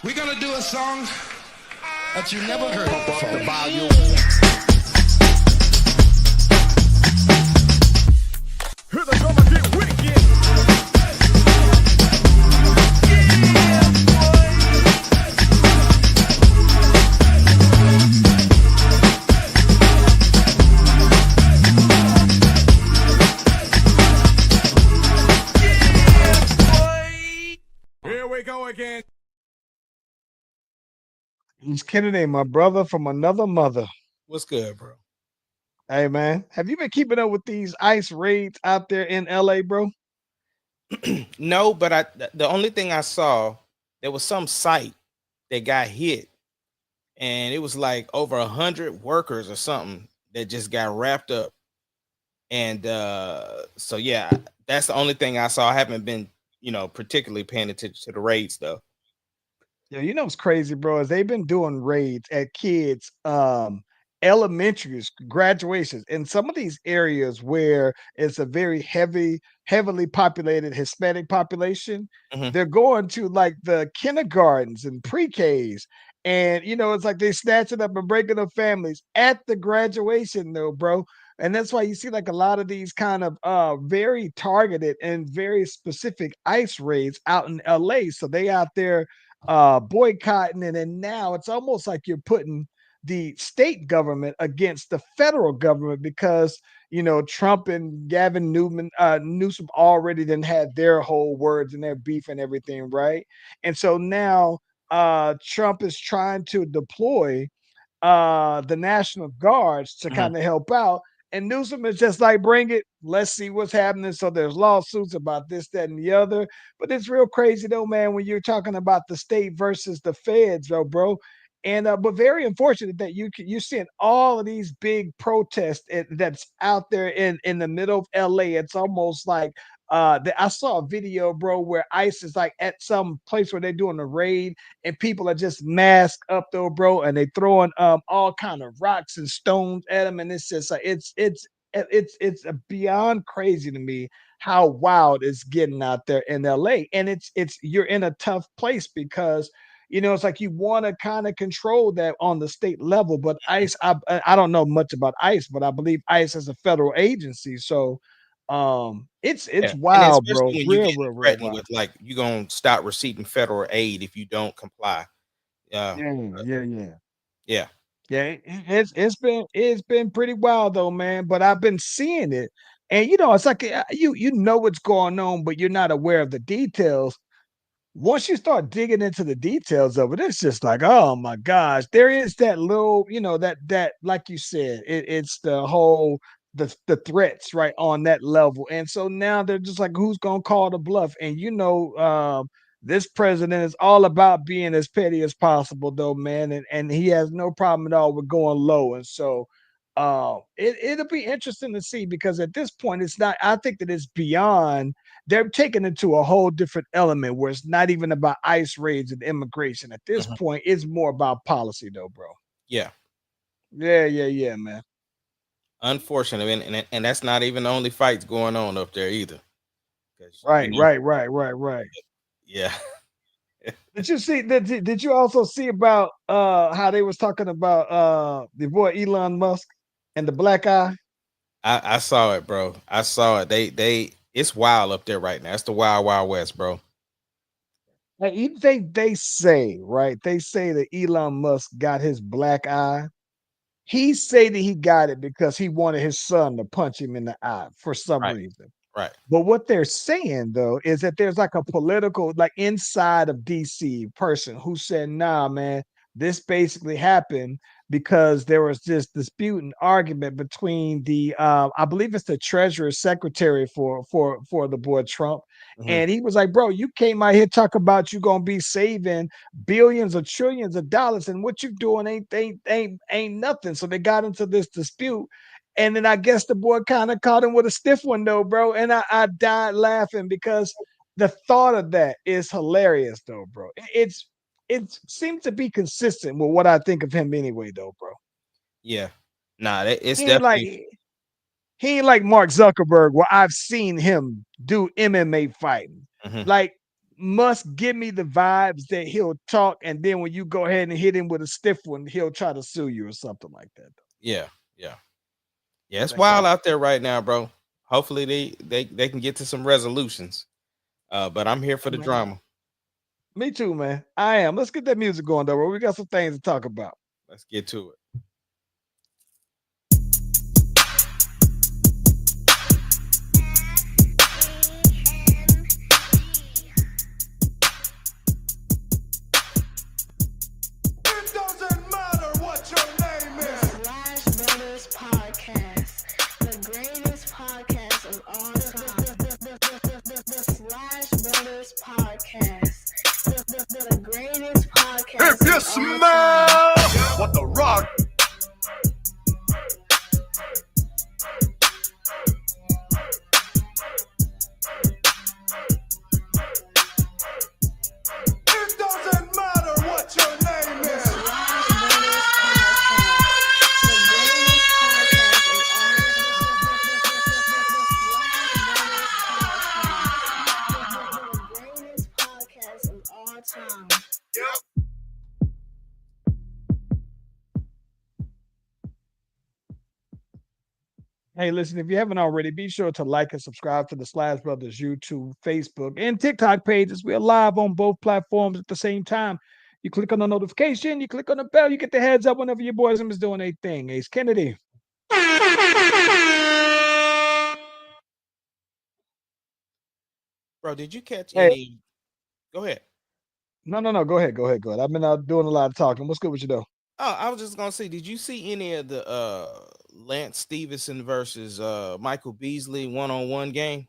We're gonna do a song that you never heard before. The volume. Hear the drummer get wicked. Here we go again. He's Kennedy, my brother from another mother. What's good, bro? Hey man, have you been keeping up with these ICE raids out there in LA, bro? No, but the only thing I saw, there was some site that got hit, and it was like over 100 workers or something that just got wrapped up. And so yeah, that's the only thing I saw. I haven't been, particularly paying attention to the raids though. Yeah, you know what's crazy, bro, is they've been doing raids at kids elementary graduations in some of these areas where it's a very heavily populated Hispanic population. Mhm. They're going to like the kindergartens and pre-Ks. And it's like they snatch it up and breaking up families at the graduation, though, bro. And that's why you see like a lot of these kind of very targeted and very specific ICE raids out in LA. So they out there boycotting it, and now it's almost like you're putting the state government against the federal government because Trump and Gavin Newsom already then had their whole words and their beef and everything, right? And so now Trump is trying to deploy the National Guards to Mhm. kind of help out. And Newsom is just like, bring it. Let's see what's happening. So there's lawsuits about this, that, and the other. But it's real crazy though, man, when you're talking about the state versus the feds, though, bro. And but very unfortunate that you're seeing all of these big protests that's out there in the middle of LA. It's almost like I saw a video, bro, where ICE is like at some place where they're doing a raid, and people are just masked up though, bro, and they throwing all kind of rocks and stones at them, and it's just like it's beyond crazy to me how wild it's getting out there in LA, and it's you're in a tough place because it's like you want to kind of control that on the state level, but ICE, I don't know much about ICE, but I believe ICE is a federal agency, so it's Yeah, and wild, especially bro, when you real, get real, real threatened wild. with like you're gonna stop receiving federal aid if you don't comply. Yeah, Yeah, yeah, yeah. yeah. Yeah, it's been pretty wild though, man. But I've been seeing it, and it's like you know what's going on, but you're not aware of the details. Once you start digging into the details of it, it's just like, oh my gosh, there is that little, that like you said, it's the whole the threats right on that level, and so now they're just like, who's gonna call the bluff? And this president is all about being as petty as possible, though, man, and he has no problem at all with going low, and so. It'll be interesting to see because at this point, it's not. I think that it's beyond they're taking it to a whole different element where it's not even about ICE raids and immigration. At this Mhm. point, it's more about policy, though, bro. Yeah. Yeah, yeah, yeah, man. Unfortunately, and that's not even the only fights going on up there either. Because Right, right, right, right, right. yeah, Did you see? Did you also see about how they was talking about the boy Elon Musk and the black eye? I saw it, bro. I saw it. It's wild up there right now. It's the wild wild west, bro. Like, they say right. They say that Elon Musk got his black eye. He say that he got it because he wanted his son to punch him in the eye for some Right, reason. right. But what they're saying though is that there's like a political, like inside of DC person who said, nah, man, this basically happened because there was this dispute and argument between the I believe it's the treasurer secretary for the boy Trump. Hmm. And he was like, bro, you came out here talking about you gonna be saving billions or trillions of dollars, and what you doing ain't nothing. So they got into this dispute, and then I guess the boy kind of caught him with a stiff one though, bro. And I died laughing because the thought of that is hilarious though, bro. It seems to be consistent with what I think of him anyway, though, bro. Yeah. Nah, it's He ain't like definitely. he ain't like Mark Zuckerberg, where I've seen him do MMA fighting. Mhm. Like must give me the vibes that he'll talk, and then when you go ahead and hit him with a stiff one, he'll try to sue you or something like that. Yeah, yeah, yeah. It's That kind wild of out there right now, bro. Hopefully they can get to some resolutions. But I'm here for the man. drama. Me too, man. I am. Let's get that music going, though, bro. We got some things to talk about. Let's get to it. It doesn't matter what your name is. Slash Brothers Podcast, the greatest podcast of all time. The Slash Brothers Podcast, the greatest podcast. If you of all time. smell what the rock. It doesn't matter what your name is. Slash Brothers Podcast, the greatest podcast of all time. Hey, listen, if you haven't already, be sure to like and subscribe to the Slash Brothers YouTube, Facebook, and TikTok pages. We are live on both platforms at the same time. You click on the notification, you click on the bell, you get the heads up whenever your boys is doing a thing. Ace Kennedy. Bro, did you catch Hey. any? Go ahead. No. Go ahead. I've been out doing a lot of talking. What's good with you, though? Oh, I was just gonna say, did you see any of the Lance Stevenson versus Michael Beasley one-on-one game?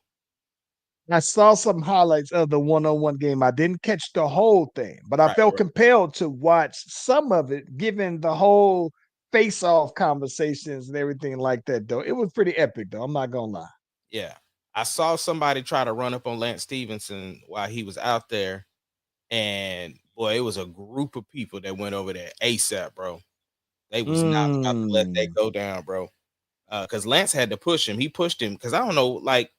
I saw some highlights of the one-on-one game. I didn't catch the whole thing, but I felt compelled to watch some of it, given the whole face-off conversations and everything like that, though. It was pretty epic, though. I'm not gonna lie. Yeah. I saw somebody try to run up on Lance Stevenson while he was out there. And boy, it was a group of people that went over there ASAP, bro. They was not about to let that go down, bro. Because Lance had to push him. He pushed him because I don't know, like,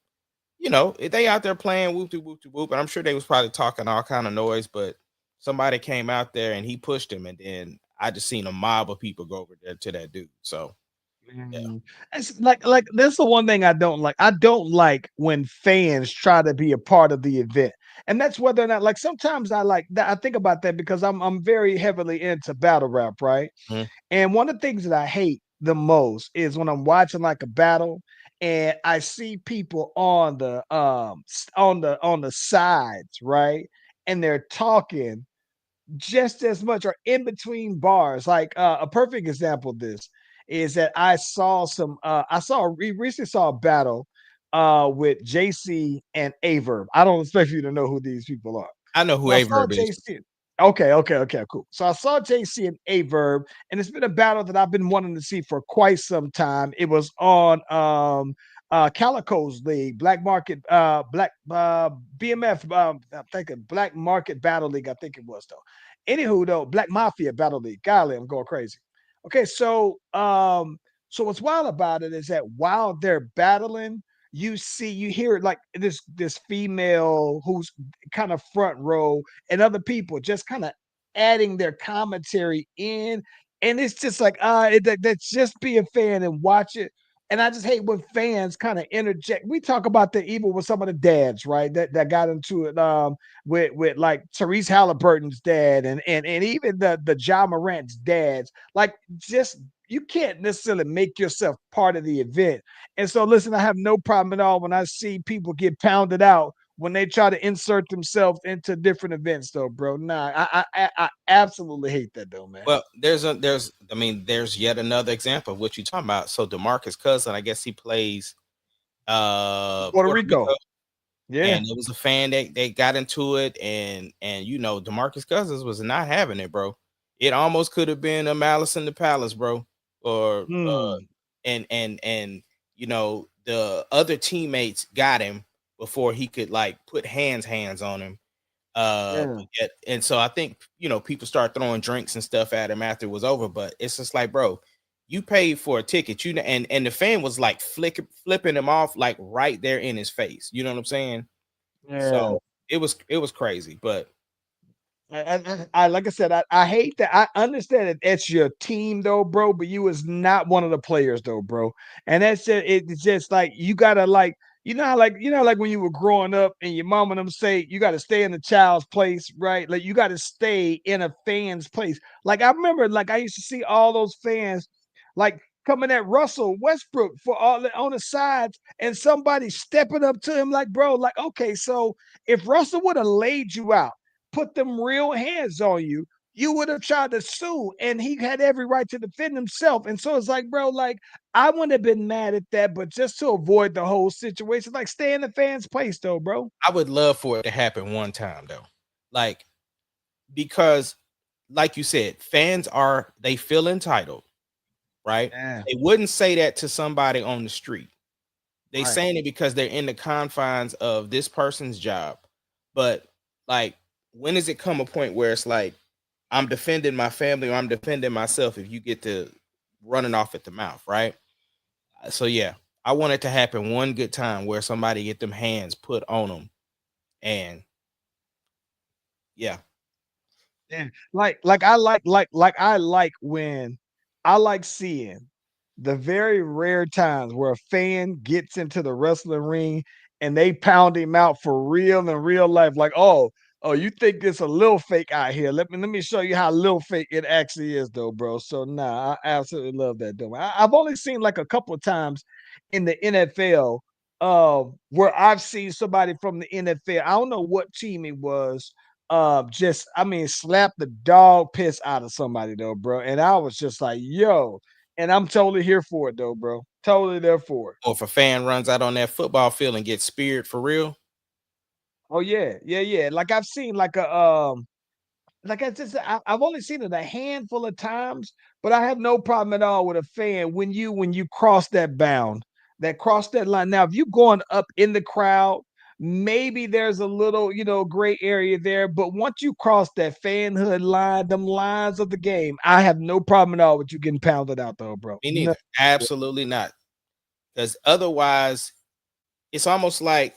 if they out there playing whoop de whoop de whoop, and I'm sure they was probably talking all kind of noise, but somebody came out there and he pushed him, and then I just seen a mob of people go over there to that dude. So yeah. It's like that's the one thing I don't like. I don't like when fans try to be a part of the event. And that's whether or not, like, sometimes I like that. I think about that because I'm very heavily into battle rap, right? Mhm. And one of the things that I hate the most is when I'm watching like a battle and I see people on the on the sides, right? And they're talking just as much or in between bars. Like a perfect example of this is that we recently saw a battle with JC and Averb. I don't expect you to know who these people are. I know who So I saw Averb is. JC. Okay, cool. So I saw JC and Averb, and it's been a battle that I've been wanting to see for quite some time. It was on Calico's league, Black Market, Black BMF, I'm thinking Black Market Battle League, I think it was though. Anywho, though, Black Mafia Battle League. Golly, I'm going crazy. Okay, so what's wild about it is that while they're battling, you hear it like this female who's kind of front row and other people just kind of adding their commentary in, and it's just like that's just be a fan and watch it. And I just hate when fans kind of interject. We talk about the evil with some of the dads, right? That got into it with like Therese Halliburton's dad and even the Ja Morant's dads. Like, just you can't necessarily make yourself part of the event. And so listen, I have no problem at all when I see people get pounded out when they try to insert themselves into different events, though, bro. Nah, I absolutely hate that, though, man. Well, there's yet another example of what you're talking about. So DeMarcus Cousin, I guess he plays Puerto Rico. Yeah. And it was a fan that they got into it, and DeMarcus Cousins was not having it, bro. It almost could have been a Malice in the Palace, bro. Or and the other teammates got him before he could like put hands on him. And so I think people start throwing drinks and stuff at him after it was over, but it's just like, bro, you paid for a ticket, and the fan was like flipping him off like right there in his face. You know what I'm saying? Yeah. So it was crazy, but I like I said, I hate that. I understand that it's your team though, bro, but you was not one of the players though, bro. And that's just it's just like you gotta like like when you were growing up and your mom and them say you gotta stay in the child's place, right? Like you gotta stay in a fan's place. Like I remember like I used to see all those fans like coming at Russell Westbrook for all on the sides and somebody stepping up to him like, bro, like, okay, so if Russell would have laid you out, put them real hands on you, you would have tried to sue, and he had every right to defend himself. And so it's like, bro, like I wouldn't have been mad at that, but just to avoid the whole situation, like stay in the fans' place, though, bro. I would love for it to happen one time though. Like because like you said, fans they feel entitled, right? Yeah, They wouldn't say that to somebody on the street. They right. saying it because they're in the confines of this person's job. But like, when does it come a point where it's like I'm defending my family or I'm defending myself if you get to running off at the mouth, right? So yeah, I want it to happen one good time where somebody get them hands put on them, and yeah, Yeah, like I like I like when I like seeing the very rare times where a fan gets into the wrestling ring and they pound him out for real in real life. Like, oh, you think it's a little fake out here? Let me show you how little fake it actually is, though, bro. So nah, I absolutely love that, though. I've only seen like a couple of times in the NFL, where I've seen somebody from the NFL. I don't know what team it was just I mean slap the dog piss out of somebody though, bro. And I was just like, yo, and I'm totally here for it though, bro. Totally there for it. or if a fan runs out on that football field and gets speared for real, Oh yeah, yeah, yeah. Like I've seen like I've only seen it a handful of times, but I have no problem at all with a fan when you cross that bound, that cross that line. Now, if you're going up in the crowd, maybe there's a little, gray area there. But once you cross that fanhood line, them lines of the game, I have no problem at all with you getting pounded out though, bro. me No. neither. Absolutely not. Because otherwise, it's almost like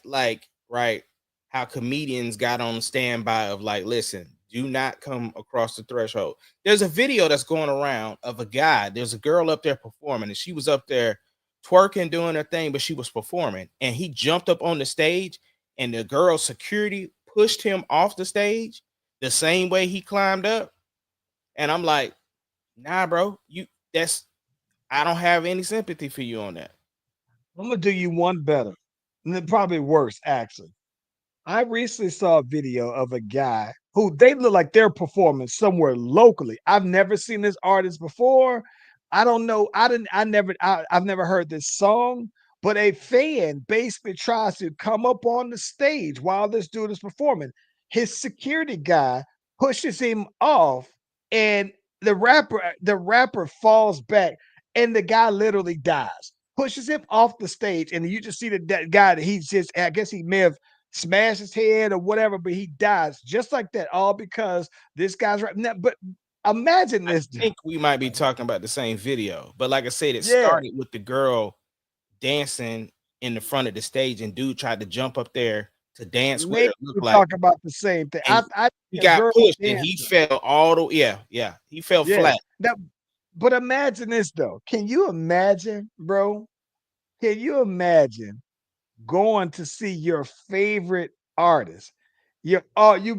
right how comedians got on standby of like, listen, do not come across the threshold. There's a video that's going around of a guy. There's a girl up there performing, and she was up there twerking, doing her thing, but she was performing, and he jumped up on the stage, and the girl's security pushed him off the stage the same way he climbed up. And I'm like, nah, bro, that's I don't have any sympathy for you on that. I'm gonna do you one better, and then probably worse, actually. I recently saw a video of a guy who they look like they're performing somewhere locally. I've never seen this artist before. I don't know. I've never heard this song, but a fan basically tries to come up on the stage while this dude is performing. His security guy pushes him off, and the rapper falls back, and the guy literally dies. Pushes him off the stage, and you just see that guy that he's just, I guess he may have smash his head or whatever, but he dies just like that, all because this guy's right now. But imagine I this. think we might be talking about the same video, but like I said, it Yeah, started with the girl dancing in the front of the stage, and dude tried to jump up there to dance with her. maybe It looked we like, talk about the same thing. and I he a got girl pushed, and he dancer. fell all the yeah, he fell Yeah. flat. That, but imagine this though. Can you imagine, bro? Can you imagine going to see your favorite artist? You've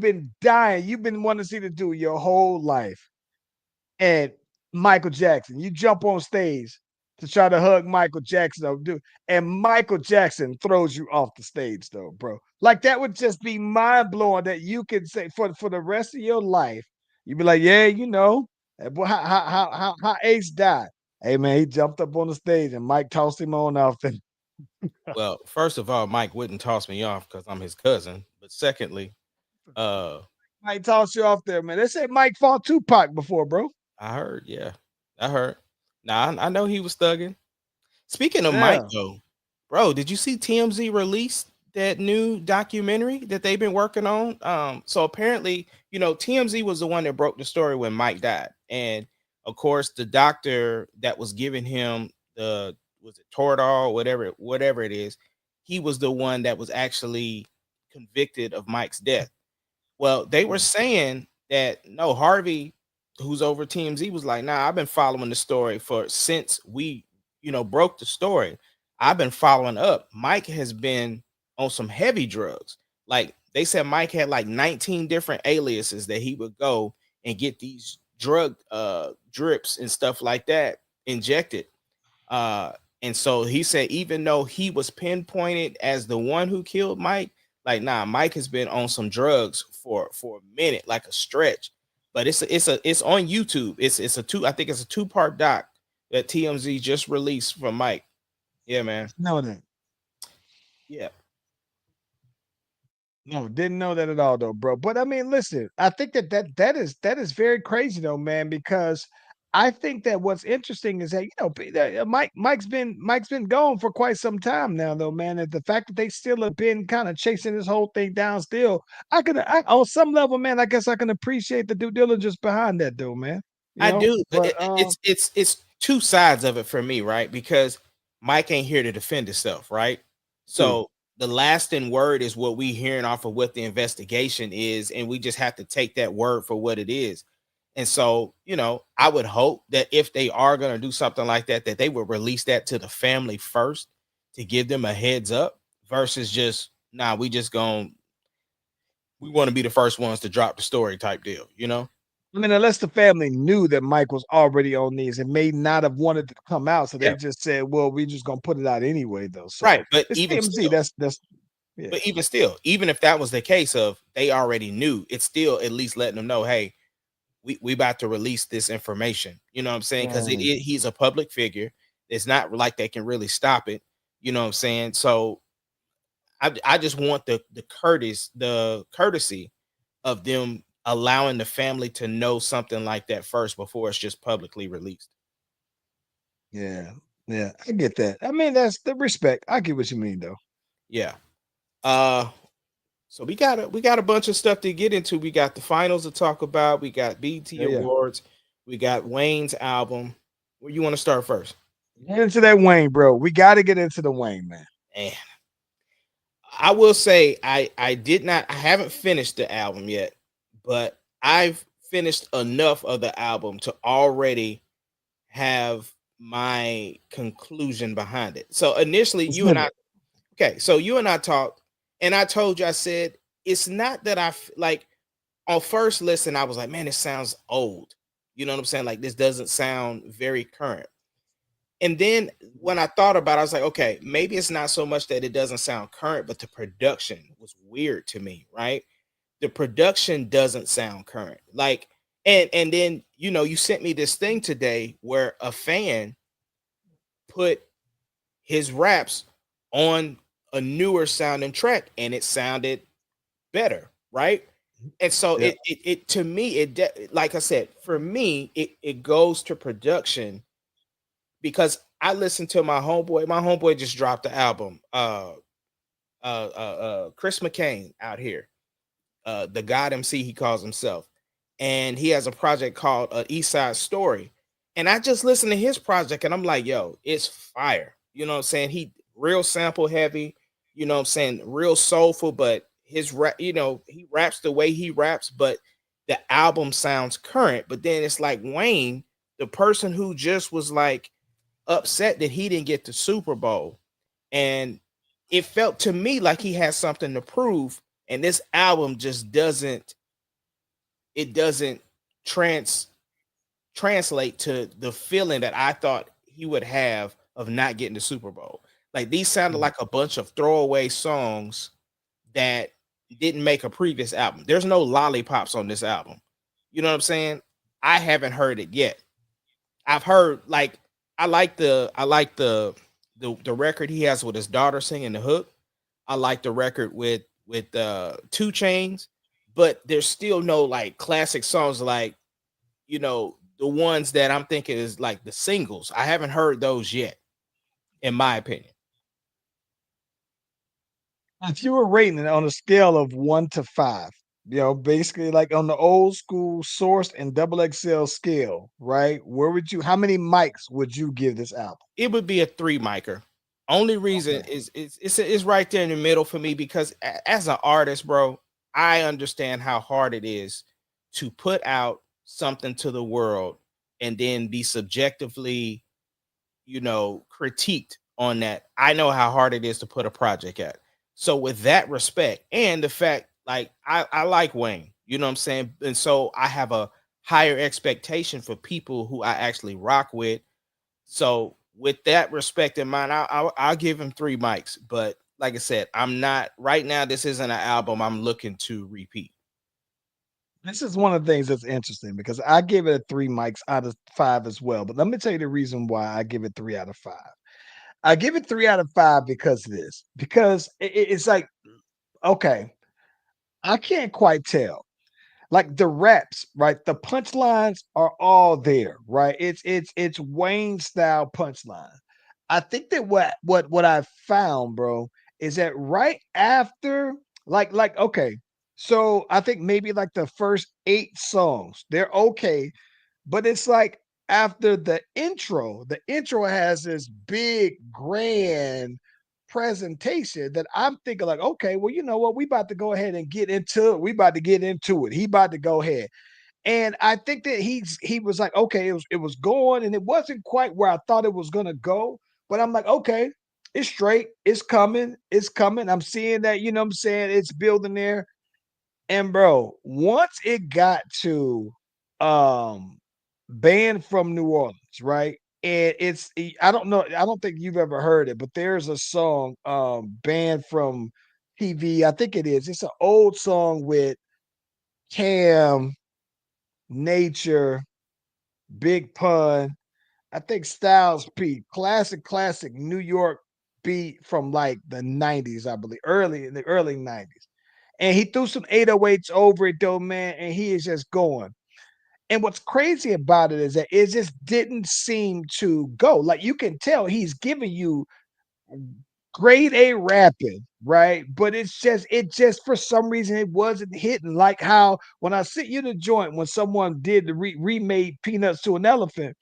been dying. You've been wanting to see the dude your whole life. And Michael Jackson. You jump on stage to try to hug Michael Jackson, though, dude, and Michael Jackson throws you off the stage, though, bro. Like that would just be mind blowing that you can say for the rest of your life, you'd be like, yeah, boy, how Ace died. Hey man, he jumped up on the stage and Mike tossed him on off. And Well, first of all, Mike wouldn't toss me off because I'm his cousin. But secondly, uh, Mike tossed you off there, man. They said Mike fought Tupac before, bro. I heard, yeah, I heard. Now I know he was thugging. Speaking of Mike, Yeah. though, bro, did you see TMZ release that new documentary that they've been working on? So apparently, TMZ was the one that broke the story when Mike died, and of course, the doctor that was giving him was it Toradol, whatever it is, he was the one that was actually convicted of Mike's death. Well, they were Mm. saying that no, Harvey, who's over TMZ, was like, nah, I've been following the story for since we, broke the story. I've been following up. Mike has been on some heavy drugs. Like they said, Mike had like 19 different aliases that he would go and get these drug drips and stuff like that injected. Uh, and so he said, even though he was pinpointed as the one who killed Mike, like, nah, Mike has been on some drugs for a minute, like a stretch. But it's on YouTube. It's a two, I think it's a two-part doc that TMZ just released from Mike. Yeah, man. Know that. Yeah. No, didn't know that at all though, bro. But I mean, listen, I think that is very crazy though, man, because I think that what's interesting is that Mike's been gone for quite some time now though, man. And the fact that they still have been kind of chasing this whole thing down still, on some level, man, I guess I can appreciate the due diligence behind that though, man. You I know, do, but but it's two sides of it for me, right? Because Mike ain't here to defend himself, right? true. So the lasting word is what we hearing off of what the investigation is, and we just have to take that word for what it is. And so, I would hope that if they are going to do something like that, that they would release that to the family first to give them a heads up versus just, nah, we want to be the first ones to drop the story type deal, I mean, unless the family knew that Mike was already on these and may not have wanted to come out, so they Yeah. just said, "Well, we just gonna put it out anyway, though." So Right. But it's even TMZ. still, That's yeah, even if that was the case of they already knew, it's still at least letting them know, hey, we about to release this information. You know what I'm saying? Because mm, he's a public figure. It's not like they can really stop it. You know what I'm saying? So I just want the courtesy of them allowing the family to know something like that first before it's just publicly released. yeah, yeah. I get that. I mean, that's the respect. I get what you mean, though. Yeah. Uh so we got a bunch of stuff to get into. We got the finals to talk about. We got BT Yeah, yeah. Awards. We got Wayne's album. Where you want to start first? Get into that Wayne, bro. We got to get into the Wayne, man. And I will say I haven't finished the album yet, but I've finished enough of the album to already have my conclusion behind it. So initially Let's you and get I it. okay, so you and I talked and I told you I said it's not that like on first listen I was like, man, it sounds old. You know what I'm saying? Like this doesn't sound very current. And then when I thought about it, I was like, okay, maybe it's not so much that it doesn't sound current, but the production was weird to me, right? The production doesn't sound current. Like, and then you sent me this thing today where a fan put his raps on a newer sounding track and it sounded better, right? And so Yeah, it to me, like I said, for me, it goes to production because I listened to my homeboy. My homeboy just dropped the album. Chris McCain out here, the God MC he calls himself, and he has a project called East Side Story. And I just listened to his project, and I'm like, yo, it's fire. You know what I'm saying? He real sample heavy. You know what I'm saying? Real soulful, but his rap, he raps the way he raps, but the album sounds current. But then it's like Wayne, the person who just was like upset that he didn't get the Super Bowl. And it felt to me like he had something to prove. And this album just doesn't trans translate to the feeling that I thought he would have of not getting the Super Bowl. Like these sounded mm, like a bunch of throwaway songs that didn't make a previous album. There's no lollipops on this album. You know what I'm saying? I haven't heard it yet. I've heard like I like the record he has with his daughter singing the hook. I like the record with 2 Chains, but there's still no like classic songs like the ones that I'm thinking is like the singles. I haven't heard those yet, in my opinion. if you were rating it on a scale of 1 to 5, basically like on the old school source and double XL scale, right? Where would you? How many mics would you give this album? It would be a 3 micer. Only reason Okay. is it's right there in the middle for me because as an artist, bro, I understand how hard it is to put out something to the world and then be subjectively, critiqued on that. I know how hard it is to put a project out. So with that respect and the fact, like I like Wayne, you know what I'm saying? And so I have a higher expectation for people who I actually rock with. So with that respect in mind, I'll give him three mics. But like I said, I'm not right now. This isn't an album I'm looking to repeat. This is one of the things that's interesting because I gave it a 3 mics out of 5 as well. But let me tell you the reason why I give it 3 out of 5. I give it 3 out of 5 because of this. Because it's like, okay, I can't quite tell. Like the reps, right? The punchlines are all there, right? It's Wayne style punchline. I think that what I found, bro, is that right after, like okay, so I think maybe like the first 8 songs, they're okay, but it's like after the intro has this big grand presentation that I'm thinking like, okay, well, you know what? We about to go ahead and get into it. We about to get into it. He about to go ahead. And I think that he was like, okay, it was going and it wasn't quite where I thought it was gonna go. But I'm like, okay, it's straight, it's coming, it's coming. I'm seeing that, you know what I'm saying? It's building there. And bro, once it got to um Banned from New Orleans, right? And I don't know, I don't think you've ever heard it, but there's a song Banned from TV. I think it is. It's an old song with Cam, Nature, Big Pun, I think Styles P. Classic New York beat from like the 90s, I believe, early in the early 90s. And he threw some 808s over it though, man, and he is just going. And what's crazy about it is that it just didn't seem to go. Like you can tell he's giving you grade A rapping, right? But it just for some reason it wasn't hitting. Like how when I sent you the joint when someone did the remade Peanuts to an Elephant,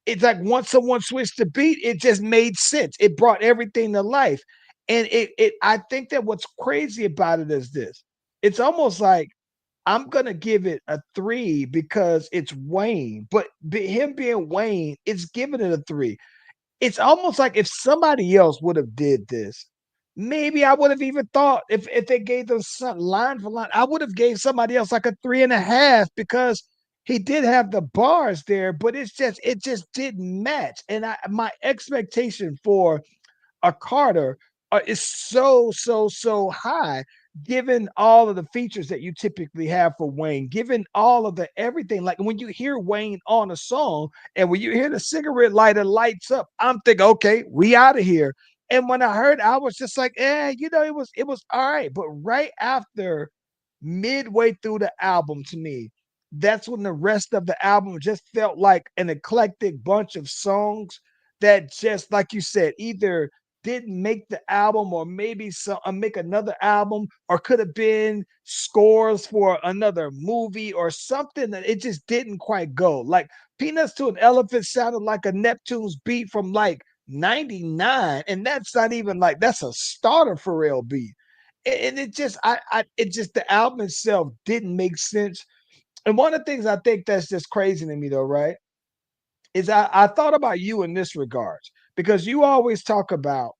it's like once someone switched the beat, it just made sense. It brought everything to life. And it I think that what's crazy about it is this. It's almost like I'm gonna give it a 3 because it's Wayne, but him being Wayne, it's giving it a 3. It's almost like if somebody else would have did this, maybe I would have even thought if they gave them some line for line, I would have gave somebody else like a 3.5 because he did have the bars there, but it just didn't match. And my expectation for a Carter is so high, given all of the features that you typically have for Wayne, given all of the everything. Like when you hear Wayne on a song, and when you hear the cigarette lighter lights up, I'm thinking, okay, we out of here. And when I heard, I was just like, it was all right. But right after midway through the album, to me, that's when the rest of the album just felt like an eclectic bunch of songs that just, like you said, either didn't make the album or maybe some make another album or could have been scores for another movie or something that it just didn't quite go. Like Peanuts to an Elephant sounded like a Neptune's beat from like 99, and that's not even like that's a starter for real beat. And it just it just the album itself didn't make sense. And one of the things I think that's just crazy to me though, right? Is I thought about you in this regards because you always talk about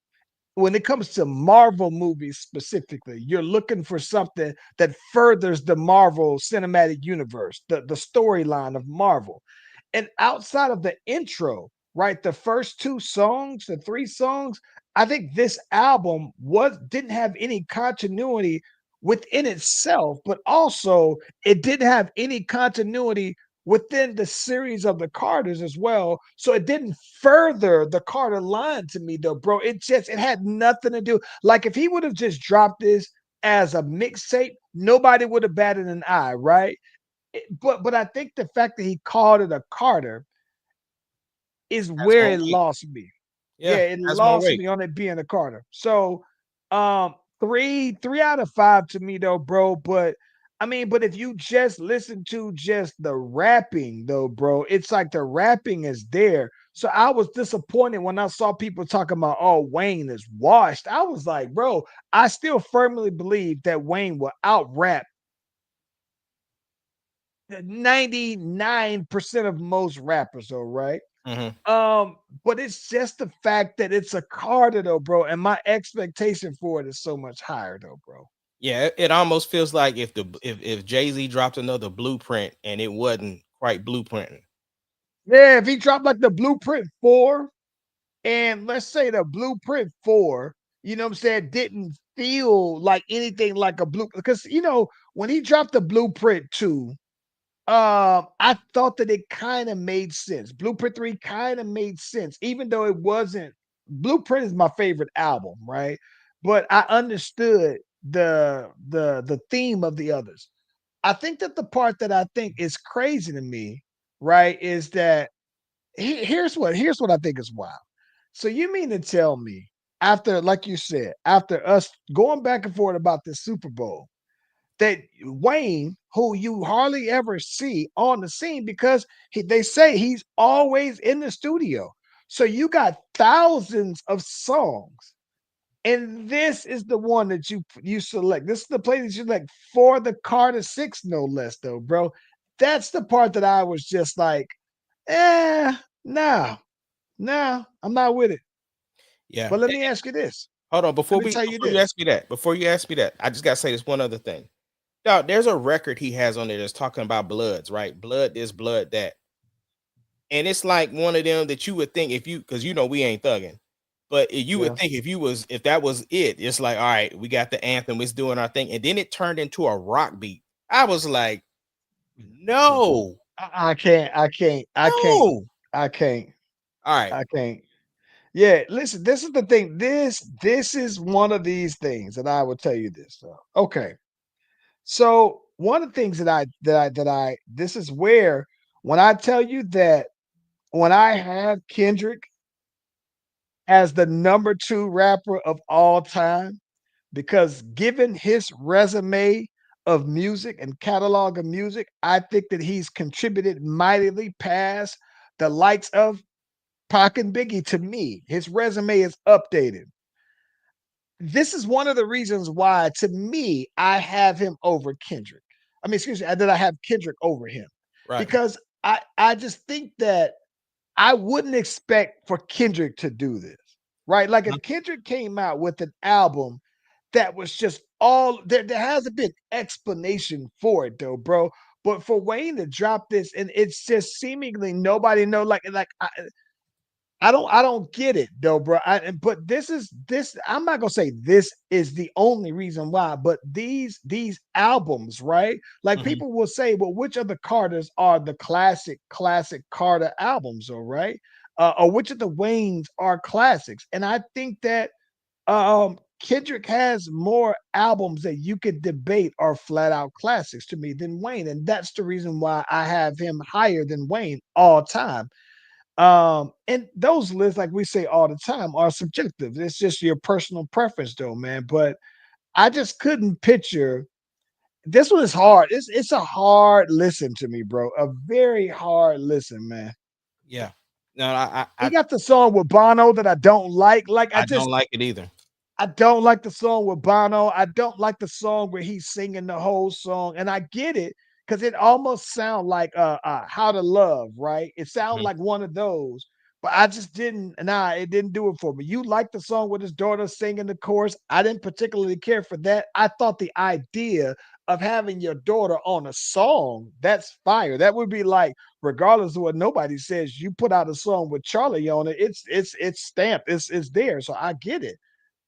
when it comes to Marvel movies specifically, you're looking for something that furthers the Marvel cinematic universe, the storyline of Marvel. And outside of the intro, right, the first 2 songs, the 3 songs, I think this album was didn't have any continuity within itself, but also it didn't have any continuity within the series of the Carters as well. So it didn't further the Carter line to me though, bro. It had nothing to do. Like if he would have just dropped this as a mixtape, nobody would have batted an eye, right? But I think the fact that he called it a Carter is Has where more it weight. lost me. Yeah, Yeah, it has more lost weight. me on it being a Carter. So three out of five to me though, bro. But I mean, but if you just listen to just the rapping, though, bro, it's like the rapping is there. So I was disappointed when I saw people talking about, oh, Wayne is washed. I was like, bro, I still firmly believe that Wayne will out rap 99% of most rappers, though, right? Mhm. But it's just the fact that it's a Carter, though, bro, and my expectation for it is so much higher, though, bro. Yeah, it almost feels like if Jay-Z dropped another Blueprint and it wasn't quite blueprinting. Yeah, if he dropped like the Blueprint 4, and let's say the Blueprint 4, you know what I'm saying, didn't feel like anything like a blue because when he dropped the Blueprint 2, I thought that it kind of made sense. Blueprint 3 kind of made sense, even though it wasn't. Blueprint is my favorite album, right? But I understood the theme of the others. I think that the part that I think is crazy to me, right, is that here's what I think is wild. So you mean to tell me after, like you said, after us going back and forth about this Super Bowl, that Wayne, who you hardly ever see on the scene because they say he's always in the studio. So you got thousands of songs, and this is the one that you select. This is the play that you select for the Carter Six, no less, though, bro. That's the part that I was just like, no, no, I'm not with it. Yeah. But let me ask you this. Hold on, Let me tell you this. before you ask me that, I just gotta say this one other thing. Now, there's a record he has on there that's talking about bloods, right? Blood this, blood that. And it's like one of them that you would think if you because we ain't thugging, but you would Yeah. think if that was it, it's like, all right, we got the anthem, it's doing our thing, and then it turned into a rock beat. I was like, no, I can't. I can't. I can't. no. I can't. All right. I can't. Yeah, listen, this is the thing. This is one of these things, and I will tell you this. Okay. So one of the things that I this is where when I tell you that when I have Kendrick as the number two rapper of all time, because given his resume of music and catalog of music, I think that he's contributed mightily past the likes of Pac and Biggie to me. His resume is updated. This is one of the reasons why, to me, I have him over Kendrick. I mean, excuse me, that I have Kendrick over him Right. because I just think that I wouldn't expect for Kendrick to do this, right? Like Mhm. if Kendrick came out with an album that was just all there hasn't been explanation for it though, bro. But for Wayne to drop this and it's just seemingly nobody know, I don't get it though, bro. But this. I'm not gonna say this is the only reason why, but these albums, right? Like Mhm. people will say, well, which of the Carters are the classic Carter albums, all right? Or which of the Waynes are classics? And I think that Kendrick has more albums that you could debate are flat out classics to me than Wayne, and that's the reason why I have him higher than Wayne all time. And those lists, like we say all the time, are subjective. It's just your personal preference, though, man. But I just couldn't picture this one is hard. It's a hard listen to me, bro. A very hard listen, man. Yeah. No, I, He I got the song with Bono that I don't like. I don't like it either. I don't like the song with Bono. I don't like the song where he's singing the whole song. And I get it because it almost sounds like How to Love, right? It sounds Mhm. like one of those, but I just didn't. Nah, it didn't do it for me. You like the song with his daughter singing the chorus. I didn't particularly care for that. I thought the idea of having your daughter on a song, that's fire. That would be like, regardless of what nobody says, you put out a song with Charlie on it, it's stamped, it's there. So I get it.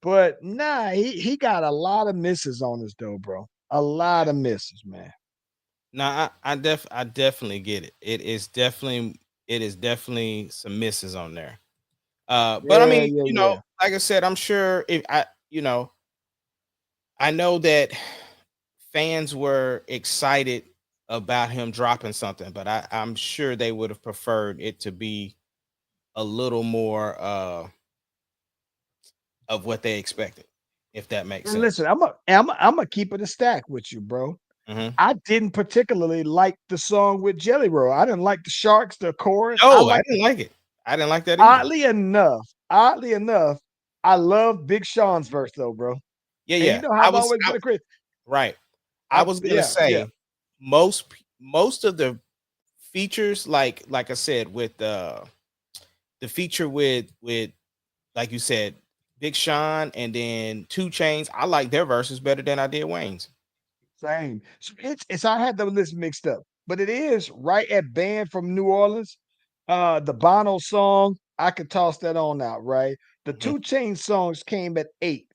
But nah, he got a lot of misses on us though, bro. A lot of misses, man. No, I definitely get it. It is definitely some misses on there. But I Yeah, mean, yeah, yeah. like I said, I'm sure if I know that fans were excited about him dropping something, but I'm sure they would have preferred it to be a little more of what they expected, if that makes And sense. listen, I'm a keep it a stack with you, bro. Mhm. I didn't particularly like the song with Jelly Roll. I didn't like the Sharks, the chorus. I No, I like didn't like it. I didn't like that either. oddly enough, I love Big Sean's verse though, bro. Yeah, And you yeah. know how I've always been a critic. Right. I I was gonna yeah, yeah. say most of the features, like I said, with the feature with like you said, Big Sean and then Two Chains, I like their verses better than I did Wayne's. Same. So it's I had the list mixed up, but it is right at band from New Orleans. The Bono song, I could toss that on out, right? The Mhm. Two Chain songs came at 8.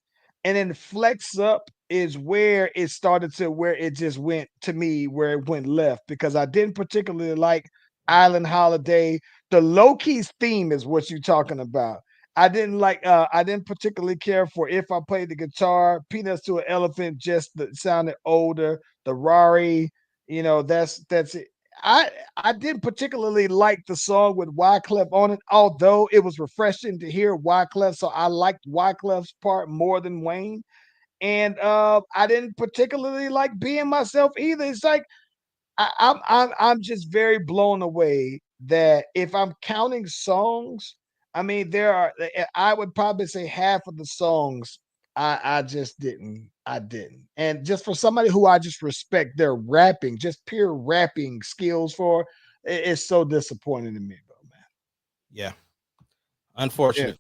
And then Flex Up is where it started to where it just went to me where it went left because I didn't particularly like Island Holiday. The low keys theme is what you're talking about. I didn't particularly care for If I Played the Guitar, Peanuts to an Elephant just sounded older. The Rari, that's it. I I didn't particularly like the song with Wyclef on it, although it was refreshing to hear Wyclef. So I liked Wyclef's part more than Wayne. And I didn't particularly like being myself either. It's like I'm just very blown away that if I'm counting songs, I mean I would probably say half of the songs I just didn't. And just for somebody who I just respect their rapping, just pure rapping skills for, it's so disappointing to me, bro, man. Yeah. Yeah. Unfortunate.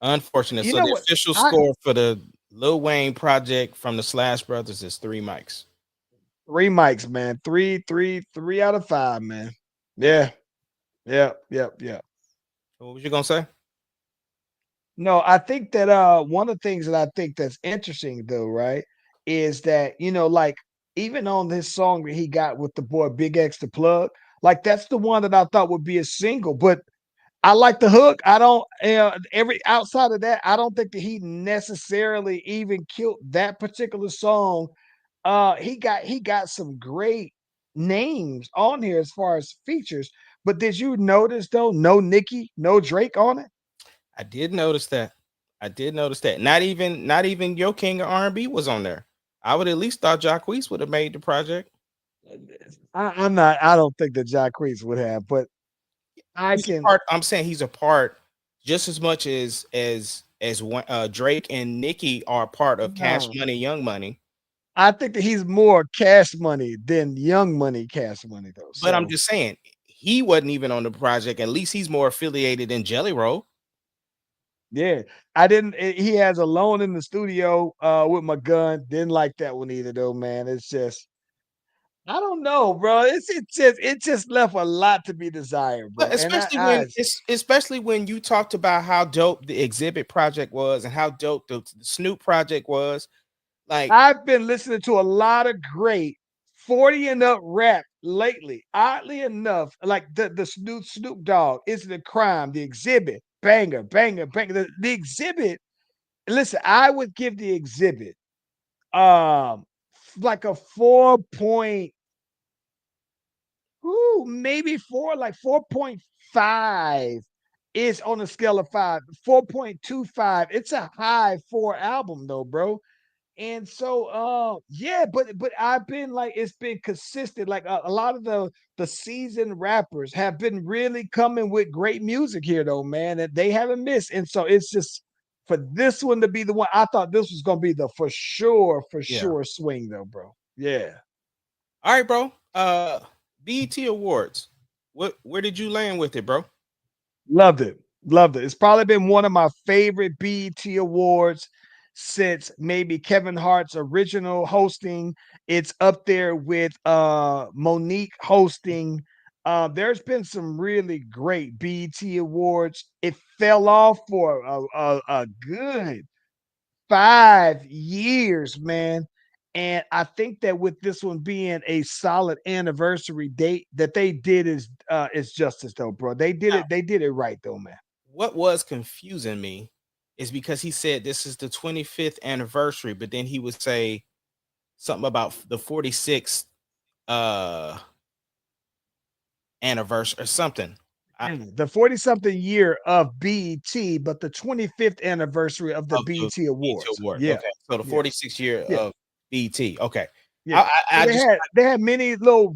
Unfortunate. You So know the what? official I score for the Lil Wayne project from the Slash Brothers is 3 mics. Three mics, man. Three out of five, man. Yeah. Yep. What was you gonna say? No, I think that one of the things that I think that's interesting though, right, is that like even on this song that he got with the boy Big X the plug, like that's the one that I thought would be a single, but I like the hook. I don't every outside of that, I don't think that he necessarily even killed that particular song. He got some great names on here as far as features, but did you notice though, no Nicki, no Drake on it? I did notice that. I did notice that. Not even Yo King of R&B was on there. I would at least thought Jacquees would have made the project. I'm not. I don't think that Jacquees would have, but I He's a can. part. I'm saying he's a part just as much as Drake and Nicki are part of Cash No, Money, Young Money. I think that he's more Cash Money than Young Money Cash Money, though. But I'm So just saying he wasn't even on the project. At least he's more affiliated than Jelly Roll. yeah, I didn't. He has Alone in the Studio with my gun. Didn't like that one either, though, man. It's just I don't know, bro. It just left a lot to be desired, But bro. And especially when you talked about how dope the Exhibit project was and how dope the Snoop project was. Like, I've been listening to a lot of great 40 and up rap lately. Oddly enough, like the Snoop Dogg, Is It a Crime? The Exhibit, banger. The Exhibit, listen, I would give the Exhibit um like a 4 point, maybe four, like 4.5 is on a scale of 5, 4.25. It's a high four album though, bro. And so, yeah, but I've been like it's been consistent. Like a lot of the seasoned rappers have been really coming with great music here, though, man. That they haven't missed. And so it's just for this one to be the one. I thought this was gonna be the for yeah. sure swing, though, bro. Yeah. All right, bro. BET Awards. Where did you land with it, bro? Loved it. Loved it. It's probably been one of my favorite BET awards since maybe Kevin Hart's original hosting. It's up there with Monique hosting. There's been some really great BET awards. It fell off for a good 5 years, man. And I think that with this one being a solid anniversary date, that they did is justice though, bro. They did it right though, man. What was confusing me is because he said this is the 25th anniversary, but then he would say something about the 46th uh anniversary or something. The 40 something year of BET, but the 25th anniversary of the Of the BET BET Awards. Awards. Yeah. Okay. So the Yeah. 46th year Yeah. of BET. Okay. Yeah. I But just they had many little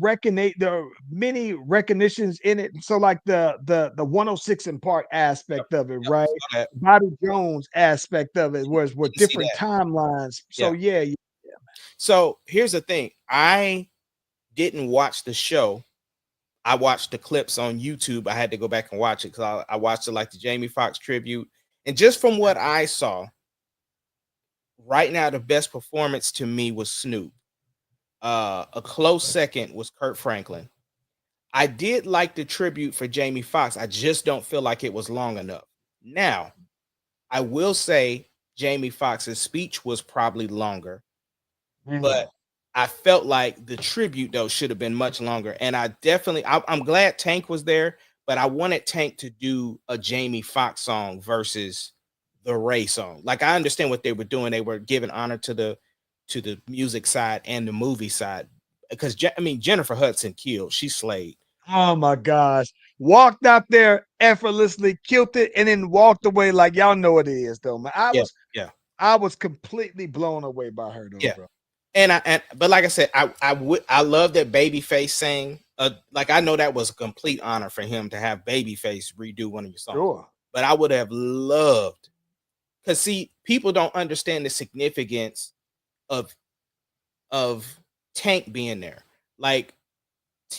many recognitions in it. So like the 106 in Park yep, aspect of it, yep, right? saw that. Bobby Jones aspect of it was with Didn't see different that. timelines. So Yeah. yeah, yeah. So here's the thing. I didn't watch the show. I watched the clips on YouTube. I had to go back and watch it because I watched it like the Jamie Foxx tribute. And just from what I saw, right now the best performance to me was Snoop. A close second was Kurt Franklin. I did like the tribute for Jamie Foxx. I just don't feel like it was long enough. Now, I will say Jamie Foxx's speech was probably longer, Yeah. but I felt like the tribute though should have been much longer. And I'm glad Tank was there, but I wanted Tank to do a Jamie Foxx song versus the Ray song. Like I understand what they were doing; they were giving honor to the music side and the movie side. Because I mean, Jennifer Hudson killed; she slayed. Oh my gosh. Walked out there effortlessly, killed it, and then walked away like y'all know what it is, though, man. Yeah, yeah, I was completely blown away by her, though, yeah. bro. But like I said, I love that Babyface sang. Like I know that was a complete honor for him to have Babyface redo one of your songs. Sure. But I would have loved, because see, people don't understand the significance of of Tank being there. Like,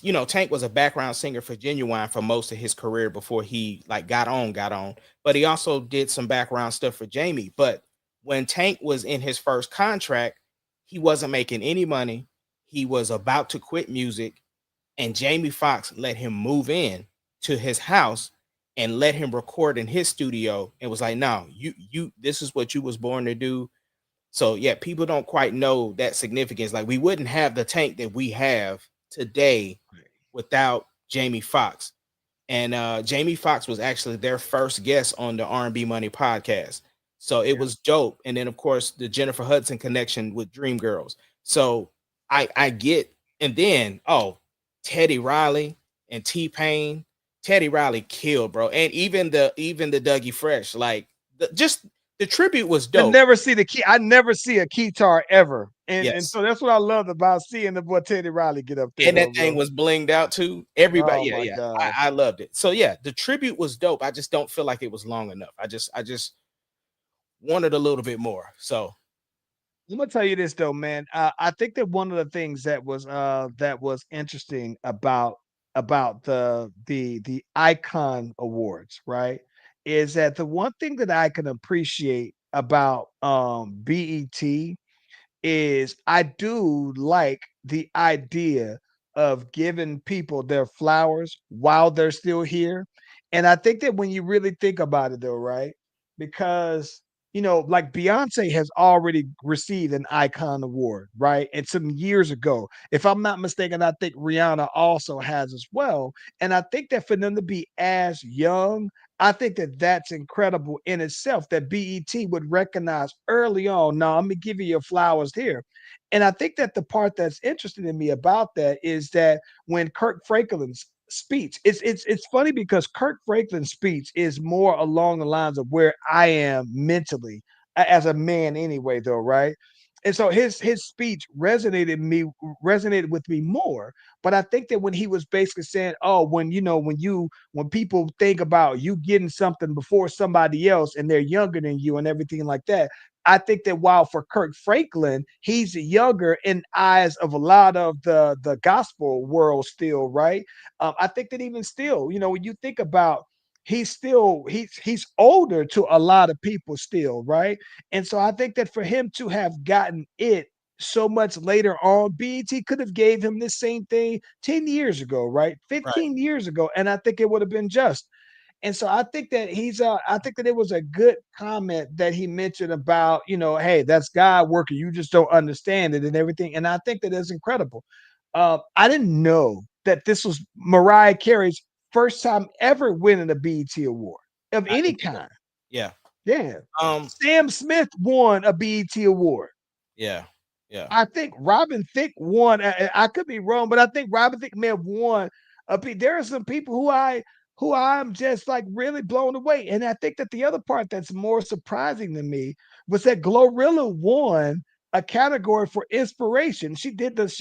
you know, Tank was a background singer for Genuine for most of his career before he like got on. But he also did some background stuff for Jamie. But when Tank was in his first contract, he wasn't making any money. He was about to quit music, and Jamie Foxx let him move in to his house and let him record in his studio and was like, "No, you this is what you was born to do." So yeah, people don't quite know that significance. Like we wouldn't have the Tank that we have today without Jamie Foxx. And Jamie Foxx was actually their first guest on the R&B Money podcast. So it Yeah. was dope. And then of course the Jennifer Hudson connection with Dreamgirls. So I get, and then Teddy Riley and T-Pain. Teddy Riley killed, bro. And even the Dougie Fresh, like just the tribute was dope. I never see a keytar ever. And Yes. so that's what I love about seeing the boy Teddy Riley get up there, And that though, thing bro. was blinged out too. Everybody, Oh yeah, my yeah. gosh. I loved it. So yeah, the tribute was dope. I just don't feel like it was long enough. I just wanted a little bit more. So I'm gonna tell you this though, man. I think that one of the things that was interesting about the icon awards, right, is that the one thing that I can appreciate about BET is I do like the idea of giving people their flowers while they're still here. And I think that when you really think about it though, right? Because like Beyonce has already received an icon award, right? And some years ago. If I'm not mistaken, I think Rihanna also has as well. And I think that for them to be as young, I think that that's incredible in itself that BET would recognize early on. Now, I'm gonna give you your flowers here. And I think that the part that's interesting to me about that is that when Kirk Franklin's speech, it's funny because Kirk Franklin's speech is more along the lines of where I am mentally as a man anyway, though, right? And so his speech resonated with me more. But I think that when he was basically saying, "Oh, when people think about you getting something before somebody else and they're younger than you and everything like that," I think that while for Kirk Franklin, he's younger in eyes of a lot of the gospel world still, right? I think that even still, when you think about he's older to a lot of people still, right? And so I think that for him to have gotten it so much later on, BET could have gave him this same thing 10 years ago, right? right, 15 years ago. And I think it would have been just. And so I think that I think that it was a good comment that he mentioned about, hey, that's God working. You just don't understand it and everything. And I think that is incredible. I didn't know that this was Mariah Carey's first time ever winning a BET award of I any didn't either. kind. Yeah. Yeah. Um, Sam Smith won a BET award. yeah, yeah, I think Robin Thicke won. I could be wrong, but I think Robin Thicke may have won. There are some people who I'm just like really blown away, and I think that the other part that's more surprising to me was that Glorilla won a category for inspiration. She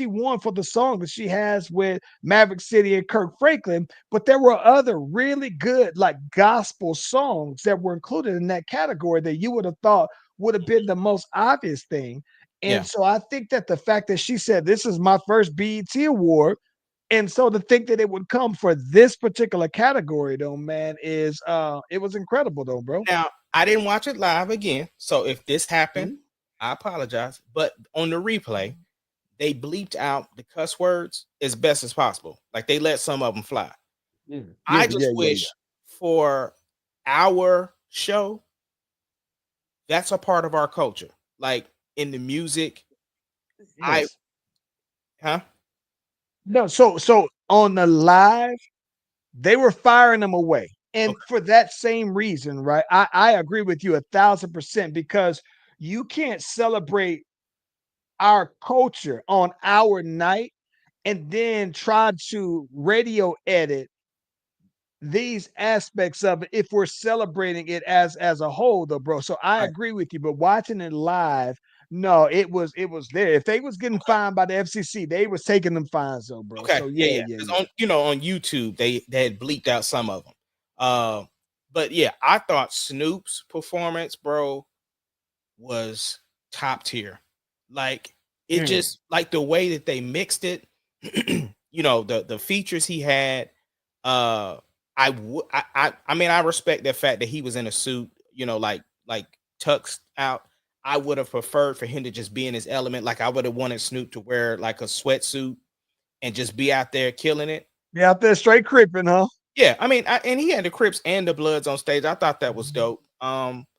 won for the song that she has with Maverick City and Kirk Franklin, but there were other really good like gospel songs that were included in that category that you would have thought would have been the most obvious thing. And Yeah. so I think that the fact that she said this is my first BET award, and so to think that it would come for this particular category though, man, is it was incredible though, bro. Now, I didn't watch it live again, so if this happened, Mhm. I apologize. But on the replay, they bleeped out the cuss words as best as possible. Like they let some of them fly. Yeah, I yeah, just yeah, wish for our show that's a part of our culture. Like in the music, I yes. huh? No, so on the live, they were firing them away. And Okay. for that same reason, right? I agree with you 1,000% because you can't celebrate our culture on our night and then try to radio edit these aspects of it if we're celebrating it as a whole though, bro. So I Right. agree with you, but watching it live, no, it was there. If they was getting Okay. fined by the FCC, they was taking them fines though, bro. Okay. So Yeah, yeah, yeah. yeah, Because yeah. on on YouTube they had bleeped out some of them. Uh, but yeah, I thought Snoop's performance, bro, was top tier. Like it Mm. just like the way that they mixed it, the features he had. Uh I mean I respect the fact that he was in a suit, like tucked out. I would have preferred for him to just be in his element. Like I would have wanted Snoop to wear like a sweatsuit and just be out there killing it. Be out there straight creeping, huh? Yeah, I mean, and he had the Crips and the Bloods on stage. I thought that was dope.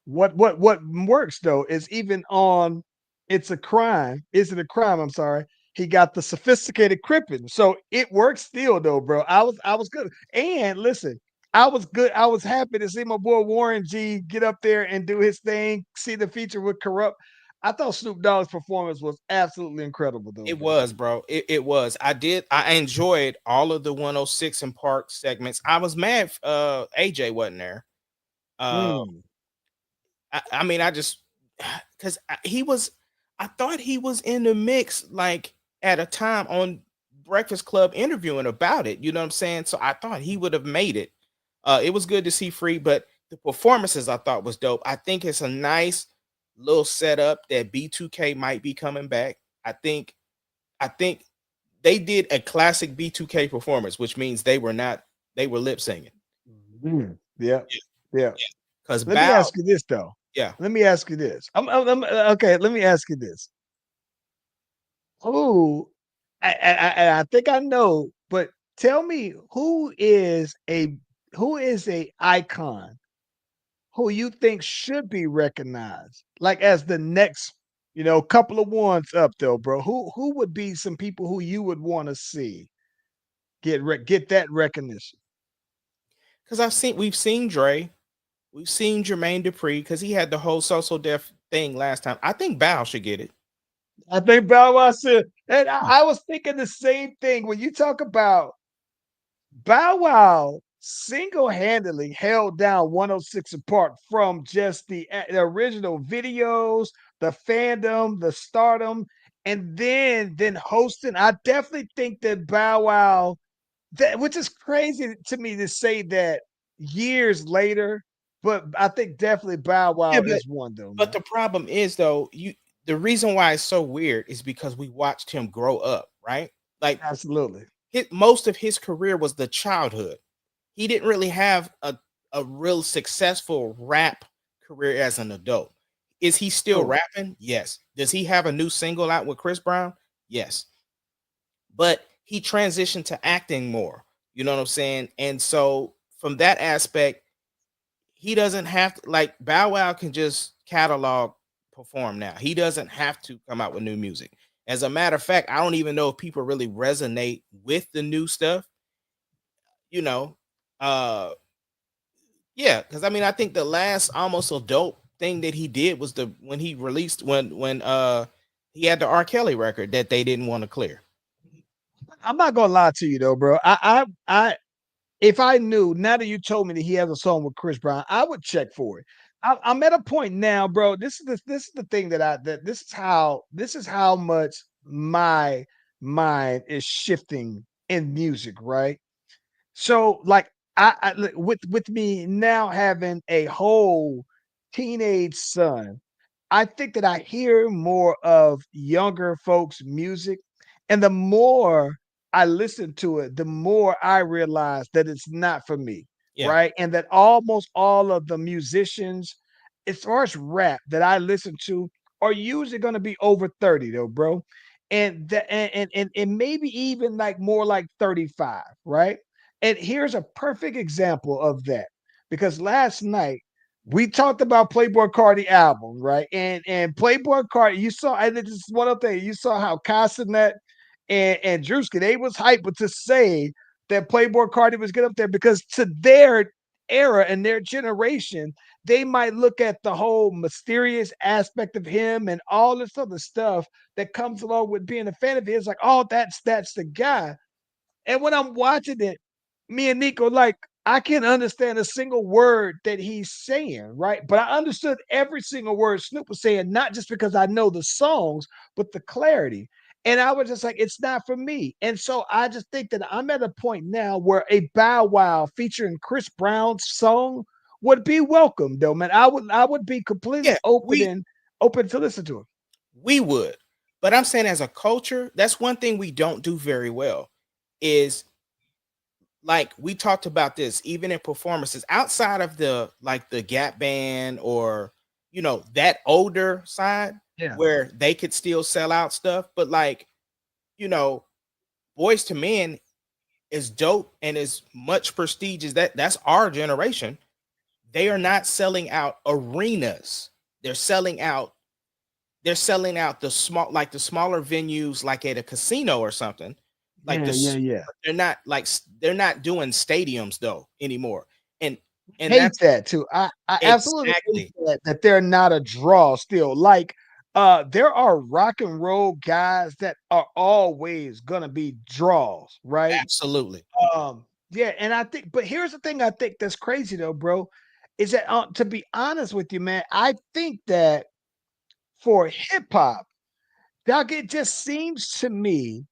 What works though is even on It's a Crime. Is it a crime? I'm sorry. He got the sophisticated cripping. So it works still though, bro. I was good. And listen, I was good. I was happy to see my boy Warren G get up there and do his thing, see the feature with Corrupt. I thought Snoop Dogg's performance was absolutely incredible though, It bro. was, bro. It was. I enjoyed all of the 106 and Park segments. I was mad AJ wasn't there. Uh Mm. I mean, I just because he was, I thought he was in the mix like at a time on Breakfast Club interviewing about it. You know what I'm saying? So I thought he would have made it. It was good to see Free, but the performances I thought was dope. I think it's a nice little setup that B2K might be coming back. I think they did a classic B2K performance, which means they were lip singing. Mm. Yeah. Yeah, Yeah. yeah. Because Let me Bow, ask you this though. yeah. Let me ask you this. Okay. Let me ask you this. Who I think I know, but tell me who is a icon who you think should be recognized, like as the next, couple of ones up though, bro. Who would be some people who you would want to see get that recognition? Because we've seen Dre, we've seen Jermaine Dupri because he had the whole social deaf thing last time. I think Bow should get it. I think Bow Wow said, and I was thinking the same thing when you talk about Bow Wow single-handedly held down 106 apart from just the original videos, the fandom, the stardom, and then hosting. I definitely think that Bow Wow, that which is crazy to me to say that years later, but I think definitely Bow Yeah, Wow is one though, but man. the problem is though, the reason why it's so weird is because we watched him grow up, right? Like Absolutely. most of his career was the childhood. He didn't really have a real successful rap career as an adult. Is he still True. rapping? Yes. Does he have a new single out with Chris Brown? Yes. But he transitioned to acting more. You know what I'm saying? And so from that aspect, he doesn't have to, like Bow Wow can just catalog perform now. He doesn't have to come out with new music. As a matter of fact, I don't even know if people really resonate with the new stuff, you know. Uh yeah, because I mean I think the last almost adult thing that he did was the when he released when he had the R. Kelly record that they didn't want to clear. I'm not gonna lie to you though, bro. I if I knew now that you told me that he has a song with Chris Brown, I would check for it. I'm at a point now, bro. This is the thing that I that this is how much my mind is shifting in music, right? So like with me now having a whole teenage son, I think that I hear more of younger folks' music, and the more I listen to it, the more I realize that it's not for me, Yeah. right? And that almost all of the musicians, as far as rap that I listen to, are usually going to be over 30 though, bro. And maybe even like more like 35, right? And here's a perfect example of that. Because last night we talked about Playboy Cardi album, right? And Playboy Cardi, you saw, and this is one other thing, you saw how Casanet and Drewski, they was hyped to say that Playboy Cardi was get up there because to their era and their generation, they might look at the whole mysterious aspect of him and all this other stuff that comes along with being a fan of his. Like, oh, that's the guy. And when I'm watching it, me and Nico, like, I can't understand a single word that he's saying, right? But I understood every single word Snoop was saying, not just because I know the songs, but the clarity. And I was just like, it's not for me. And so I just think that I'm at a point now where a Bow Wow featuring Chris Brown's song would be welcome, though, man. I would be completely Yeah, open to listen to it. we would. But I'm saying as a culture, that's one thing we don't do very well is like we talked about this even in performances outside of the like the Gap band or that older side Yeah. where they could still sell out stuff, but like you know Boys to Men is dope and as much prestige as that's our generation. They are not selling out arenas. They're selling out they're selling out the smaller venues like at a casino or something. Like Yeah, yeah, yeah. they're not doing stadiums though anymore. And and Hate that's that too. I absolutely hate exactly that they're not a draw still. Like there are rock and roll guys that are always gonna be draws, right? absolutely. Yeah, and I think, but here's the thing I think that's crazy though, bro, is that to be honest with you, man, I think that for hip hop, Doc, it just seems to me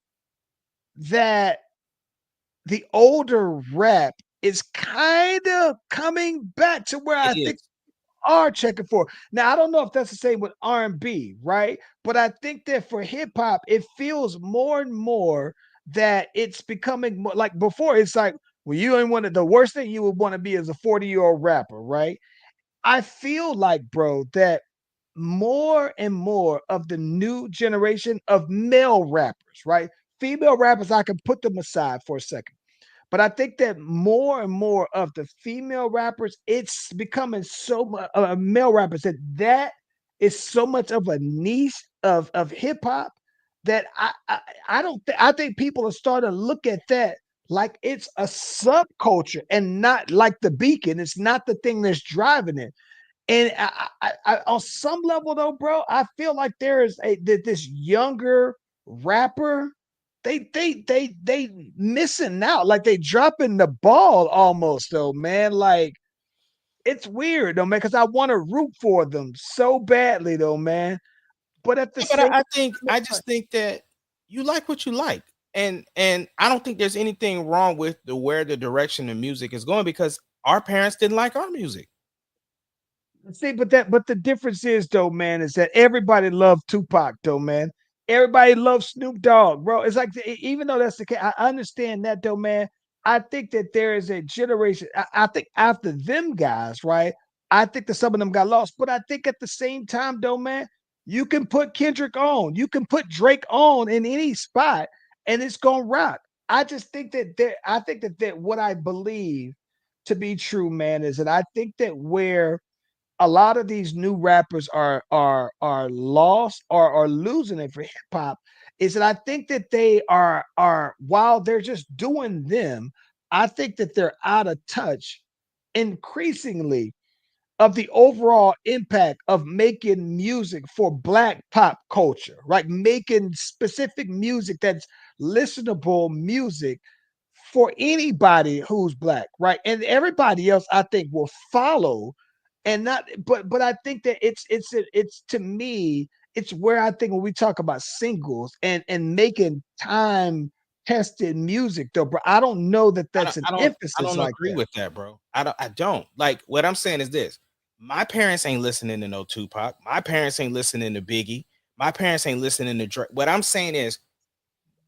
that the older rap is kind of coming back to where It I think is. are checking for. Now, I don't know if that's the same with R&B, right? But I think that for hip hop, it feels more and more that it's becoming more like before. It's like, well, you ain't want to, the worst thing you would want to be is a 40-year-old rapper, right? I feel like, bro, that more and more of the new generation of male rappers, right? Female rappers, I can put them aside for a second. But I think that more and more of the female rappers, it's becoming so much male rappers that is so much of a niche of hip hop that I don't think I think people are starting to look at that like it's a subculture and not like the beacon. It's not the thing that's driving it. And on some level, though, bro, I feel like there is this younger rapper. They missing out. Like they dropping the ball almost, though, man. Like it's weird, though, man. Because I want to root for them so badly, though, man. But at the Yeah, but same time, I just think that you like what you like. And I don't think there's anything wrong with the where the direction the music is going because our parents didn't like our music. see, but the difference is though, man, is that everybody loved Tupac, though, man. Everybody loves Snoop Dogg, bro. It's like even though that's the case, I understand that though, man. I think that there is a generation. I think after them guys, right? I think that some of them got lost, but I think at the same time, though, man, you can put Kendrick on, you can put Drake on in any spot, and it's gonna rock. I just think that there. I think that what I believe to be true, man, is that I think that where a lot of these new rappers are lost or are losing it for hip hop is that I think that they are while they're just doing them, I think that they're out of touch increasingly of the overall impact of making music for black pop culture, right? Making specific music that's listenable music for anybody who's black, right? And everybody else, I think, will follow and not but I think that it's to me, it's where I think when we talk about singles and making time tested music though, bro, I don't know that I that's don't an I don't I emphasis don't like agree that. with that, bro. I don't. Like what I'm saying is this. My parents ain't listening to no Tupac. My parents ain't listening to Biggie. My parents ain't listening to Drake. What I'm saying is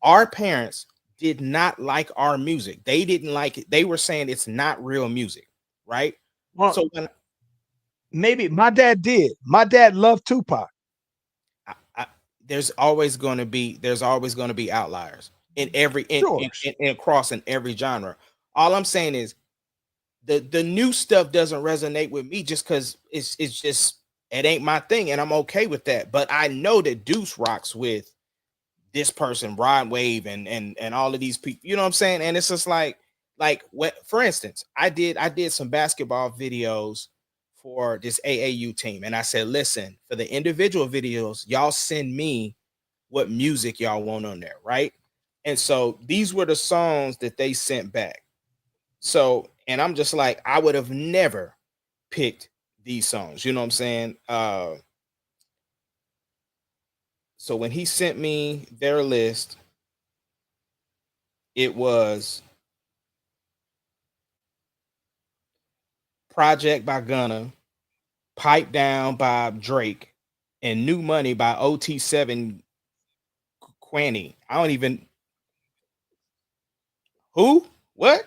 our parents did not like our music. They didn't like it. They were saying it's not real music, right? Well, So when maybe my dad did. My dad loved Tupac. I, there's always going to be outliers in every Sure. in across in every genre. All I'm saying is the new stuff doesn't resonate with me just because it's just it ain't my thing, and I'm okay with that. But I know that Deuce rocks with this person, Rod Wave, and all of these people. You know what I'm saying? And it's just like what, for instance, I did some basketball videos for this AAU team, and I said, listen, for the individual videos, y'all send me what music y'all want on there, right? And so these were the songs that they sent back. So, and I'm just like, I would have never picked these songs. You know what I'm saying? So when he sent me their list, it was Project by Gunna, Pipe Down by Drake, and New Money by OT7 Quanny. I don't even who? What?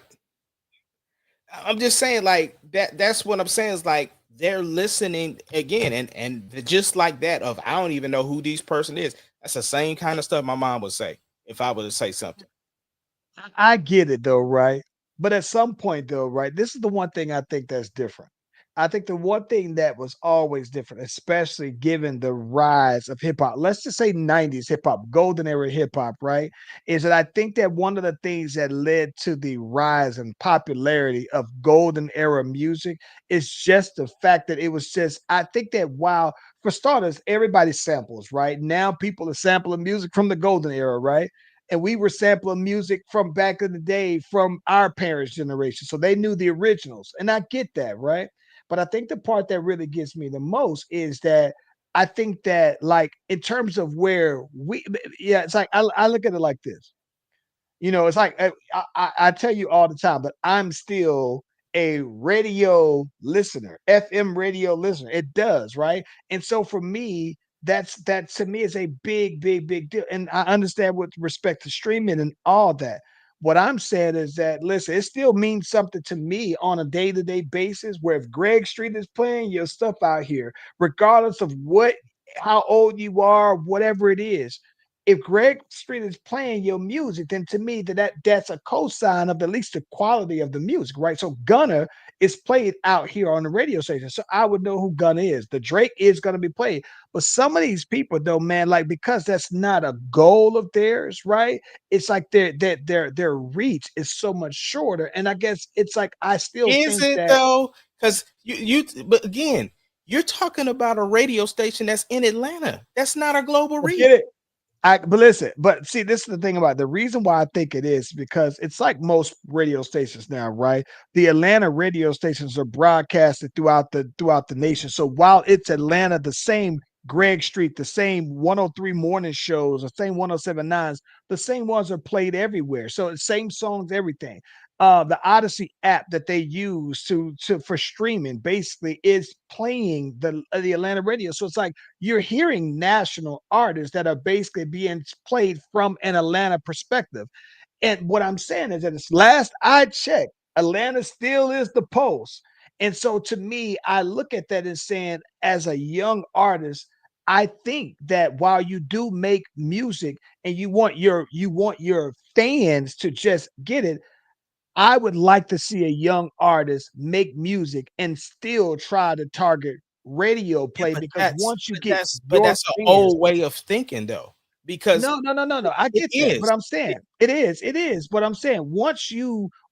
I'm just saying like that's what I'm saying is like they're listening again and just like that of I don't even know who this person is. That's the same kind of stuff my mom would say if I were to say something. I get it though, right? But at some point though, right? This is the one thing I think that's different. I think the one thing that was always different, especially given the rise of hip hop, let's just say 90s hip hop, golden era hip hop, right? Is that I think that one of the things that led to the rise and popularity of golden era music is just the fact that it was just, I think that while, for starters, everybody samples, right? Now people are sampling music from the golden era, right? And we were sampling music from back in the day from our parents' generation. So they knew the originals. And I get that, right? But I think the part that really gets me the most is that I think that, like, in terms of where we, yeah, it's like I look at it like this. You know, it's like I tell you all the time, but I'm still a radio listener, FM radio listener. It does, right? And so for me, that to me is a big, big, big deal. And I understand with respect to streaming and all that. What I'm saying is that listen, it still means something to me on a day-to-day basis. Where if Greg Street is playing your stuff out here, regardless of what how old you are, whatever it is, if Greg Street is playing your music, then to me that's a cosign of at least the quality of the music, right? So Gunner is played out here on the radio station, so I would know who Gunner is. The Drake is going to be played, but some of these people, though, man, like because that's not a goal of theirs, right? It's like their reach is so much shorter, and I guess it's like I still Is think it that though? Because but again, you're talking about a radio station that's in Atlanta. That's not a global reach. forget it. But listen, but see, this is the thing about it. The reason why I think it is because it's like most radio stations now, right? The Atlanta radio stations are broadcasted throughout the nation. So while it's Atlanta, the same Greg Street, the same 103 morning shows, the same 107.9s, the same ones are played everywhere. So it's same songs, everything. The Odyssey app that they use to for streaming basically is playing the Atlanta radio. So it's like you're hearing national artists that are basically being played from an Atlanta perspective. And what I'm saying is that it's last I checked, Atlanta still is the pulse. And so to me, I look at that and saying, as a young artist, I think that while you do make music and you want your fans to just get it, I would like to see a young artist make music and still try to target radio Yeah, play but because once you get but your that's an fans, old way of thinking though, because no, no, no, no, no. I it get that, but is. I'm It, saying it is. But I'm saying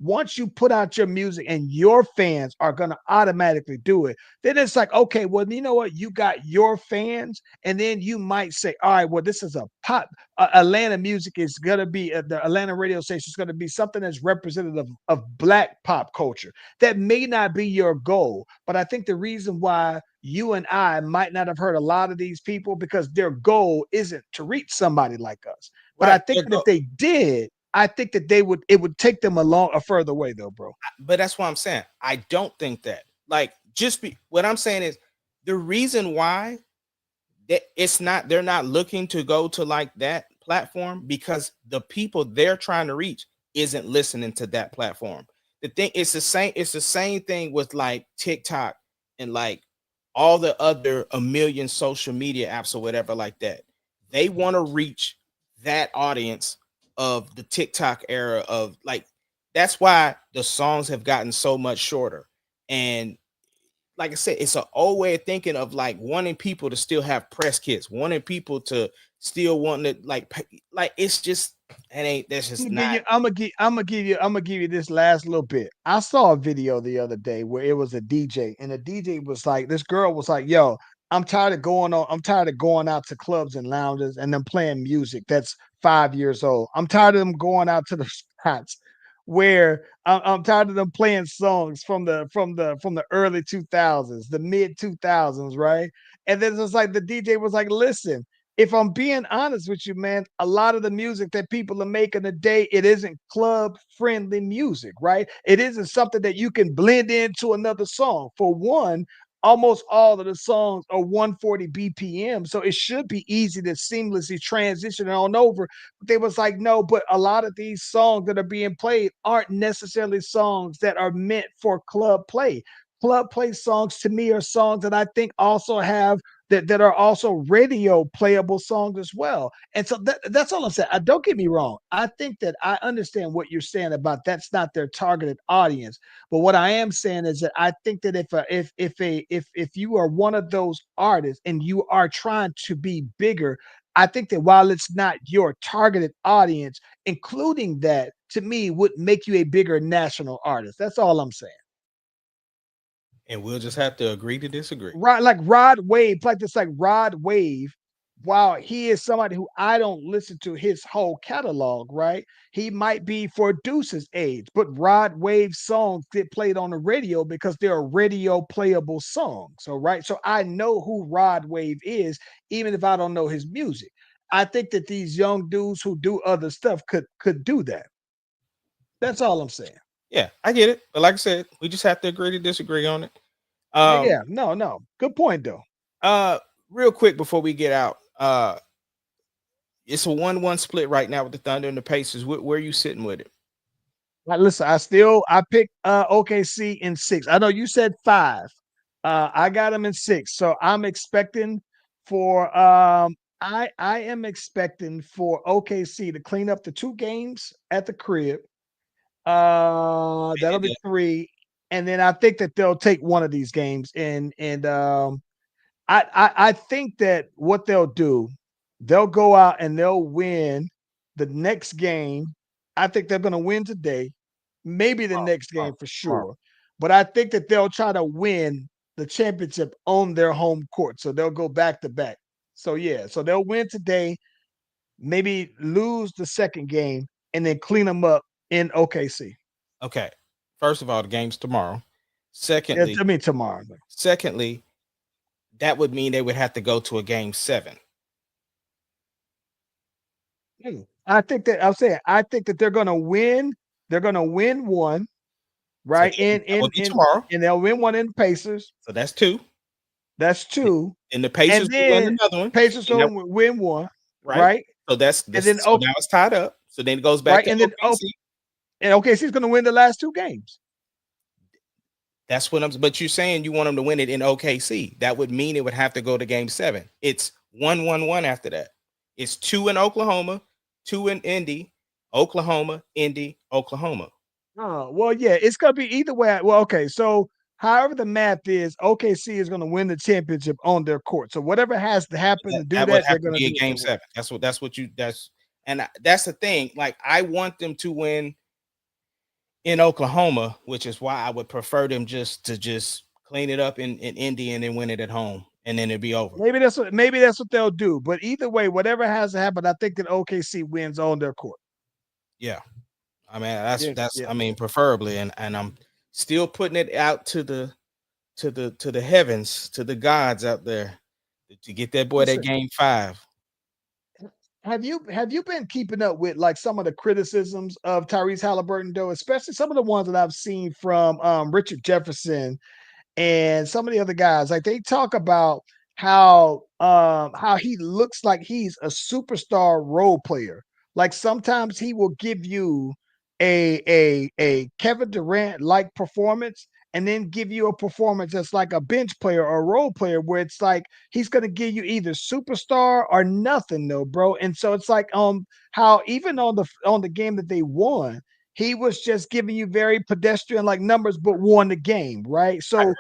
once you put out your music and your fans are going to automatically do it, then it's like, okay, well, you know what? You got your fans, and then you might say, all right, well, this is a pop. Atlanta music is going to be the Atlanta radio station is going to be something that's representative of black pop culture. That may not be your goal, but I think the reason why you and I might not have heard a lot of these people because their goal isn't to reach somebody like us. But I Right. think that if they did, I think that it would take them a further way though, bro. But that's what I'm saying. I don't think that. Like, what I'm saying is the reason why they're not looking to go to like that platform because the people they're trying to reach isn't listening to that platform. The thing it's the same thing with like TikTok and like all the other a million social media apps or whatever like that. They want to reach that audience of the TikTok era of like that's why the songs have gotten so much shorter. And like I said, it's an old way of thinking of like wanting people to still have press kits, wanting people to still want to like it's just it ain't that's just not. I'm gonna give you this last little bit. I saw a video the other day where it was a DJ, and the DJ was like, this girl was like, "Yo, I'm tired of going out to clubs and lounges and them playing music that's 5 years old. I'm tired of them going out to the spots where I'm tired of them playing songs from the early 2000s, the mid 2000s, right?" And then it's like the DJ was like, "Listen, if I'm being honest with you, man, a lot of the music that people are making today, it isn't club friendly music, right? It isn't something that you can blend into another song. For one, almost all of the songs are 140 BPM, so it should be easy to seamlessly transition on over. But they was like, no, but a lot of these songs that are being played aren't necessarily songs that are meant for club play. Club play songs to me are songs that I think also have that are also radio playable songs as well. And so that's all I'm saying. Don't get me wrong. I think that I understand what you're saying about that's not their targeted audience. But what I am saying is that I think that if you are one of those artists and you are trying to be bigger, I think that while it's not your targeted audience, including that to me would make you a bigger national artist. That's all I'm saying. And we'll just have to agree to disagree. Right, like Rod Wave, like Rod Wave, while he is somebody who I don't listen to his whole catalog, right? He might be for Deuce's age, but Rod Wave songs get played on the radio because they're radio playable songs. So, right. So I know who Rod Wave is, even if I don't know his music. I think that these young dudes who do other stuff could do that. That's all I'm saying. Yeah, I get it. But like I said, we just have to agree to disagree on it. Yeah, Um, yeah. No, no. Good point though. uh, real quick before we get out, it's a 1-1 split right now with the Thunder and the Pacers. Where are you sitting with it? Like, listen, I picked OKC in 6. I know you said 5. I got them in 6. So I'm expecting for I am expecting for OKC to clean up the 2 games at the crib. That'll be 3. And then I think that they'll take one of these games and I think that what they'll do, they'll go out and they'll win the next game. I think they're going to win today, maybe the next game for sure. But I think that they'll try to win the championship on their home court. So they'll go back to back. So yeah, so they'll win today, maybe lose the second game, and then clean them up in OKC. Okay. First of all, the game's tomorrow. Yeah, to me tomorrow. Secondly, that would mean they would have to go to a game 7. I think that I'm saying I think that they're gonna win. They're gonna win one, So right? that would be tomorrow. And they'll win one in the Pacers. So that's 2. That's 2. And the Pacers And will win then another one. Pacers And will win one, right. right? So that's And then so now it's tied up. So then it goes back right, to and then OKC. and OKC is gonna win the last 2 games. That's what but you're saying you want them to win it in OKC. That would mean it would have to go to game 7. It's 1-1-1 after that. It's 2 in Oklahoma, 2 in Indy, Oklahoma, Indy, Oklahoma. Oh, well, yeah, it's gonna be either way. Well, okay, so however the math is, OKC is gonna win the championship on their court. So whatever has to happen to do That that, would they're have to gonna be a do game 7. That's the thing. Like I want them to win. in Oklahoma, which is why I would prefer them just clean it up in Indy and then win it at home, and then it'd be over. Maybe that's what they'll do. But either way, whatever has to happen, I think that OKC wins on their court. Yeah, I mean that's Yeah. I mean preferably, and I'm still putting it out to the heavens, to the gods out there, to get that boy that Listen, game 5. have you been keeping up with like some of the criticisms of Tyrese Halliburton though, especially some of the ones that I've seen from Richard Jefferson and some of the other guys, like they talk about how he looks like he's a superstar role player. Like sometimes he will give you a Kevin Durant like performance and then give you a performance that's like a bench player or a role player where it's like he's going to give you either superstar or nothing though, bro. And so it's like how even on the game that they won, he was just giving you very pedestrian like numbers, but won the game, right? So,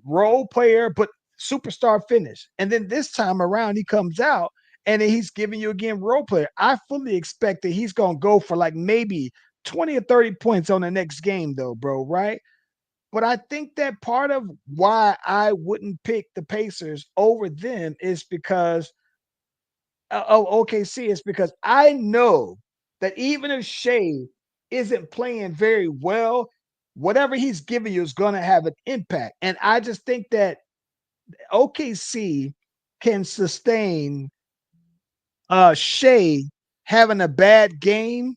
role player, but superstar finish. And then this time around, he comes out and then he's giving you again role player. I fully expect that he's going to go for like maybe 20 or 30 points on the next game, though, bro, right? But I think that part of why I wouldn't pick the Pacers over them is because OKC is because I know that even if Shea isn't playing very well, whatever he's giving you is going to have an impact. And I just think that OKC can sustain Shea having a bad game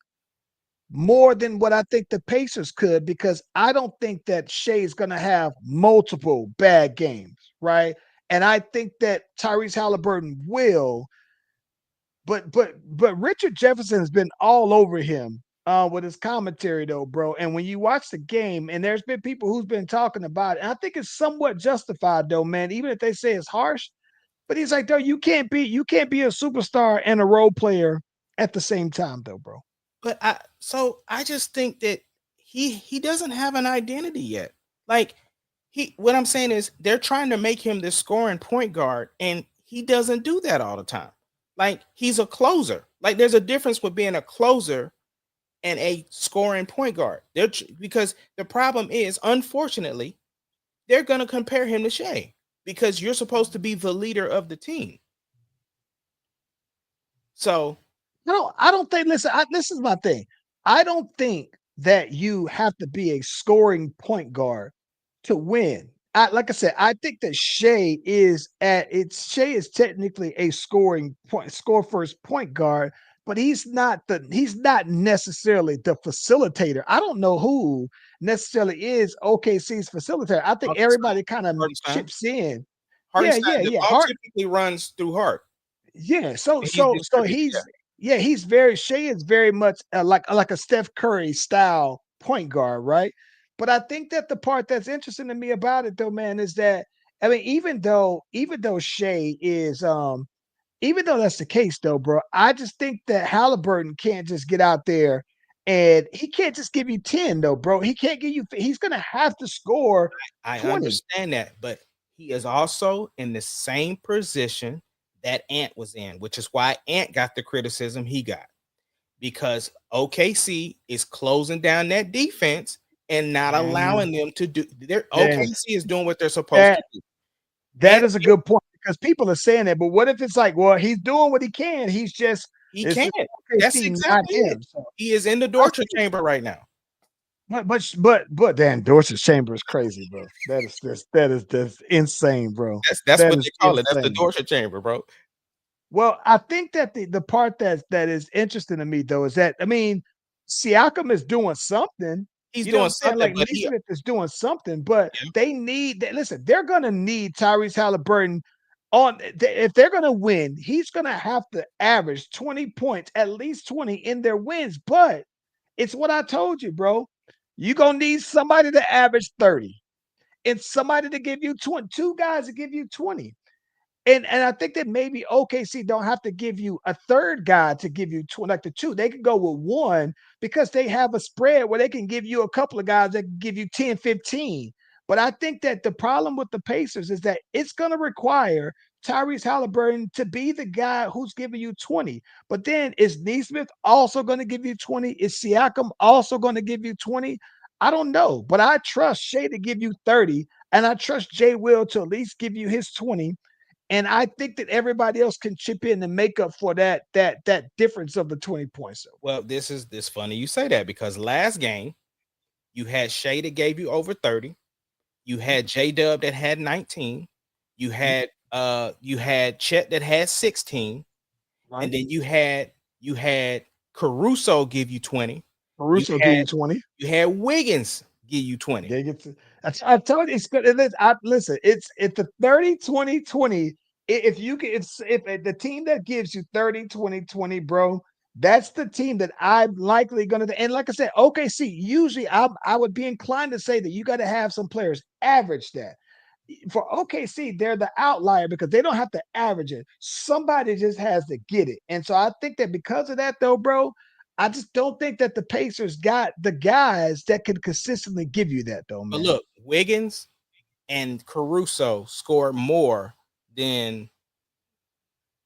more than what I think the Pacers could because I don't think that Shea is going to have multiple bad games, right? And I think that Tyrese Halliburton will, but Richard Jefferson has been all over him with his commentary though, bro. And when you watch the game, and there's been people who's been talking about it, and I think it's somewhat justified though, man. Even if they say it's harsh, but he's like, though, you can't be a superstar and a role player at the same time, though, bro. But I just think that he doesn't have an identity yet. Like what I'm saying is they're trying to make him this scoring point guard, and he doesn't do that all the time. Like he's a closer. Like there's a difference with being a closer and a scoring point guard. Because the problem is, unfortunately, they're gonna compare him to Shea because you're supposed to be the leader of the team. So I don't think. Listen, this is my thing. I don't think that you have to be a scoring point guard to win. Like I said, I think that Shea is technically a score first point guard, but he's not necessarily the facilitator. I don't know who necessarily is OKC's facilitator. I think Hartenstein, everybody kind of Hartenstein, chips in. Yeah, Hartenstein. yeah, The yeah. ball typically runs through Hart. Yeah, so And he's so so distributed. Yeah. he's yeah, he's very Shea is very much like a Steph Curry style point guard, right? But I think that the part that's interesting to me about it though, man, is that I mean, even though Shea is even though that's the case though, bro, I just think that Halliburton can't just get out there and he can't just give you 10 though, bro. He can't give you he's gonna have to score I 20. understand that, but he is also in the same position that Ant was in, which is why Ant got the criticism he got because OKC is closing down that defense and not And allowing them to do their then OKC is doing what they're supposed to that do. That Ant, is a good point because people are saying that, but what if it's like, well, he's doing what he can. He's just he this can't. is That's OKC, not exactly it. him. So He is in the I torture see. chamber right now. But Dan Dorsey's chamber is crazy, bro. That's insane, bro. That's That what is they call it. That's the insane. torture chamber, bro. Well, I think that the part that is interesting to me though is that I mean, Siakam is doing something. He's You know what doing I'm saying? something, Like but he Neesmith is doing something, but yeah, they need that. Listen, they're gonna need Tyrese Halliburton on if they're gonna win. He's gonna have to average 20 points, at least 20 in their wins. But it's what I told you, bro. You're gonna need somebody to average 30 and somebody to give you 20, two guys to give you 20. And I think that maybe OKC don't have to give you a third guy to give you like the two. They can go with one because they have a spread where they can give you a couple of guys that can give you 10, 15. But I think that the problem with the Pacers is that it's going to require Tyrese Halliburton to be the guy who's giving you 20. But then is Neesmith also going to give you 20? Is Siakam also going to give you 20? I don't know, but I trust Shea to give you 30, and I trust Jay Will to at least give you his 20. And I think that everybody else can chip in and make up for that difference of the 20 points. Well, this funny you say that because last game you had Shay that gave you over 30. You had J Dub that had 19. You had Chet that had 16. Right? And then you had Caruso give you 20. You Caruso give had you 20. you had Wiggins give you 20. They get to, I told you it's good. Listen, it's the 30, 20, 20. If you can, if the team that gives you 30, 20, 20, bro, that's the team that I'm likely gonna. And like I said, OKC, usually I would be inclined to say that you got to have some players average that. For OKC, they're the outlier because they don't have to average it. Somebody just has to get it. And so I think that because of that, though, bro, I just don't think that the Pacers got the guys that can consistently give you that, though, But man. look, Wiggins and Caruso scored more than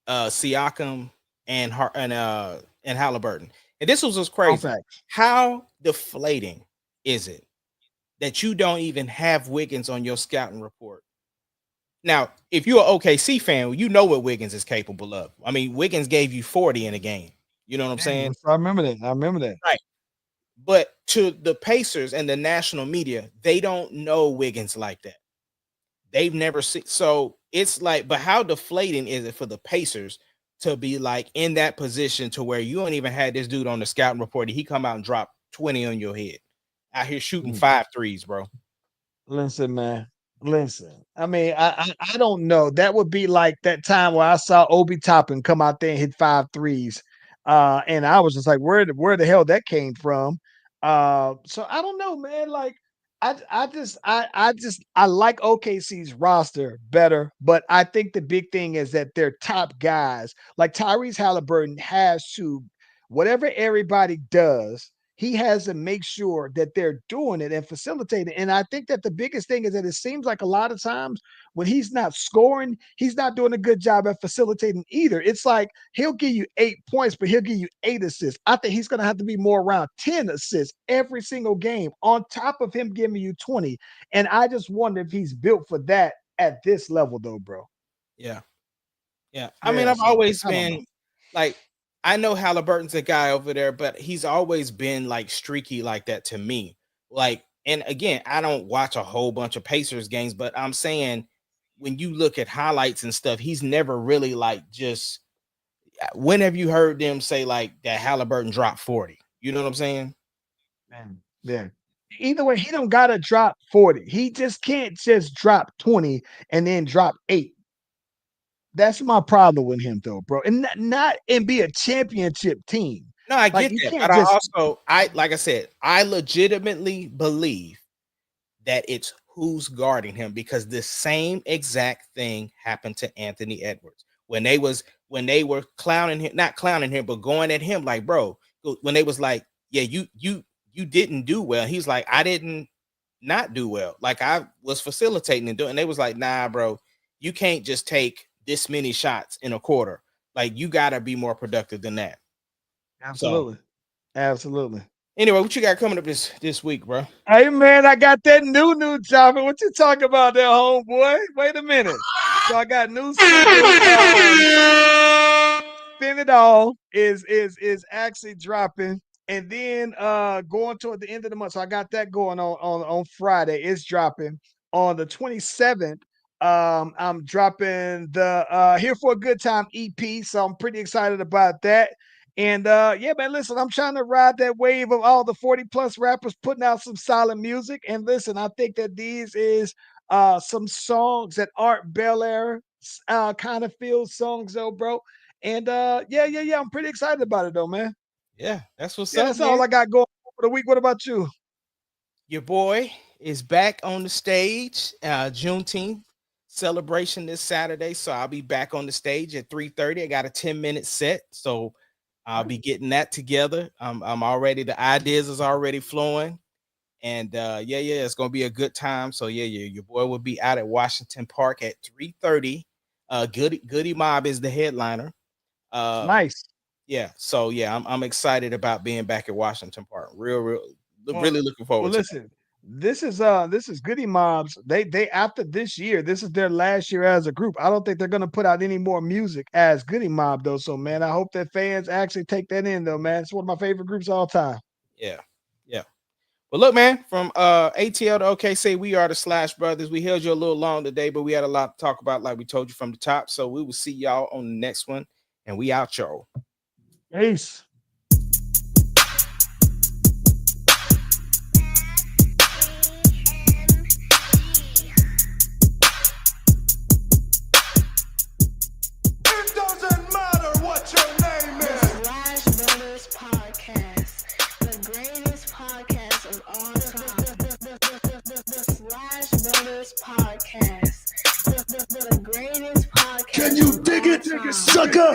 Siakam and Halliburton. And this was just All crazy. facts. How deflating is it that you don't even have Wiggins on your scouting report? Now, if you're an OKC fan, you know what Wiggins is capable of. I mean, Wiggins gave you 40 in a game. You know what I'm saying? I remember that. I remember that. Right. But to the Pacers and the national media, they don't know Wiggins like that. They've never seen. So it's like, but how deflating is it for the Pacers to be like in that position to where you don't even have this dude on the scouting report? He come out and drop 20 on your head out here shooting 5 threes, bro. Listen, man. Listen. I mean, I don't know. That would be like that time where I saw Obi Toppin come out there and hit 5 threes. And I was just like, where the hell that came from? So I don't know, man. Like I like OKC's roster better, but I think the big thing is that their top guys, like Tyrese Halliburton, has to whatever everybody does, he has to make sure that they're doing it and facilitating. And I think that the biggest thing is that it seems like a lot of times when he's not scoring, he's not doing a good job at facilitating either. It's like he'll give you 8 points, but he'll give you 8 assists. I think he's going to have to be more around 10 assists every single game on top of him giving you 20. And I just wonder if he's built for that at this level, though, bro. Yeah. Yeah. I mean, Yeah, I've so always I don't know. been like, I know Halliburton's a guy over there, but he's always been like streaky like that to me. Like, and again, I don't watch a whole bunch of Pacers games, but I'm saying when you look at highlights and stuff, he's never really like just when have you heard them say like that Halliburton dropped 40? You know what I'm saying? Man, yeah. Either way, he don't gotta drop 40. He just can't just drop 20 and then drop 8. That's my problem with him, though, bro. And not and be a championship team. No, I Like get you that. can't But I just also, like I said, I legitimately believe that it's who's guarding him because the same exact thing happened to Anthony Edwards when they were clowning him, not clowning him, but going at him like, bro, when they was like, yeah, you didn't do well. He's like, I didn't not do well. Like I was facilitating and doing. And they was like, nah, bro, you can't just take this many shots in a quarter. Like you gotta be more productive than that. So absolutely. Absolutely. anyway, what you got coming up this week, bro? Hey man, I got that new job. What you talking about there, homeboy? Wait a minute. So I got new single. Spin It All is actually dropping. And then going toward the end of the month. So I got that going on Friday. It's dropping. On the 27th. I'm dropping the Here for a Good Time EP. So I'm pretty excited about that. And yeah, man, listen, I'm trying to ride that wave of all the 40 plus rappers putting out some solid music. And listen, I think that these is some songs that Art Bel Air kind of feels songs though, bro. And yeah. I'm pretty excited about it though, man. Yeah, that's what's Yeah, up, that's all man. I got going for the week. What about you? Your boy is back on the stage. Juneteenth celebration this Saturday, so I'll be back on the stage at 3:30. I got a 10-minute set, so I'll be getting that together. I'm already the ideas is already flowing, and yeah, it's gonna be a good time. So yeah, your boy will be out at Washington Park at 3:30 Goody Mob is the headliner. Nice. Yeah, so yeah, I'm excited about being back at Washington Park. Really Well, looking forward well, to listen, this is Goody Mobs. They after this year, this is their last year as a group. I don't think they're gonna put out any more music as Goody Mob though. So man, I hope that fans actually take that in though, man. It's one of my favorite groups of all time. Yeah, yeah. But look, man, from ATL to OKC, we are the Slash Brothers. We held you a little long today, but we had a lot to talk about, like we told you from the top. So we will see y'all on the next one, and we out, y'all. Peace. It doesn't matter what your name is. Slash Brothers Podcast, the greatest podcast of all time. The Slash Brothers Podcast, the greatest podcast. Can you dig it, of all time. sucker?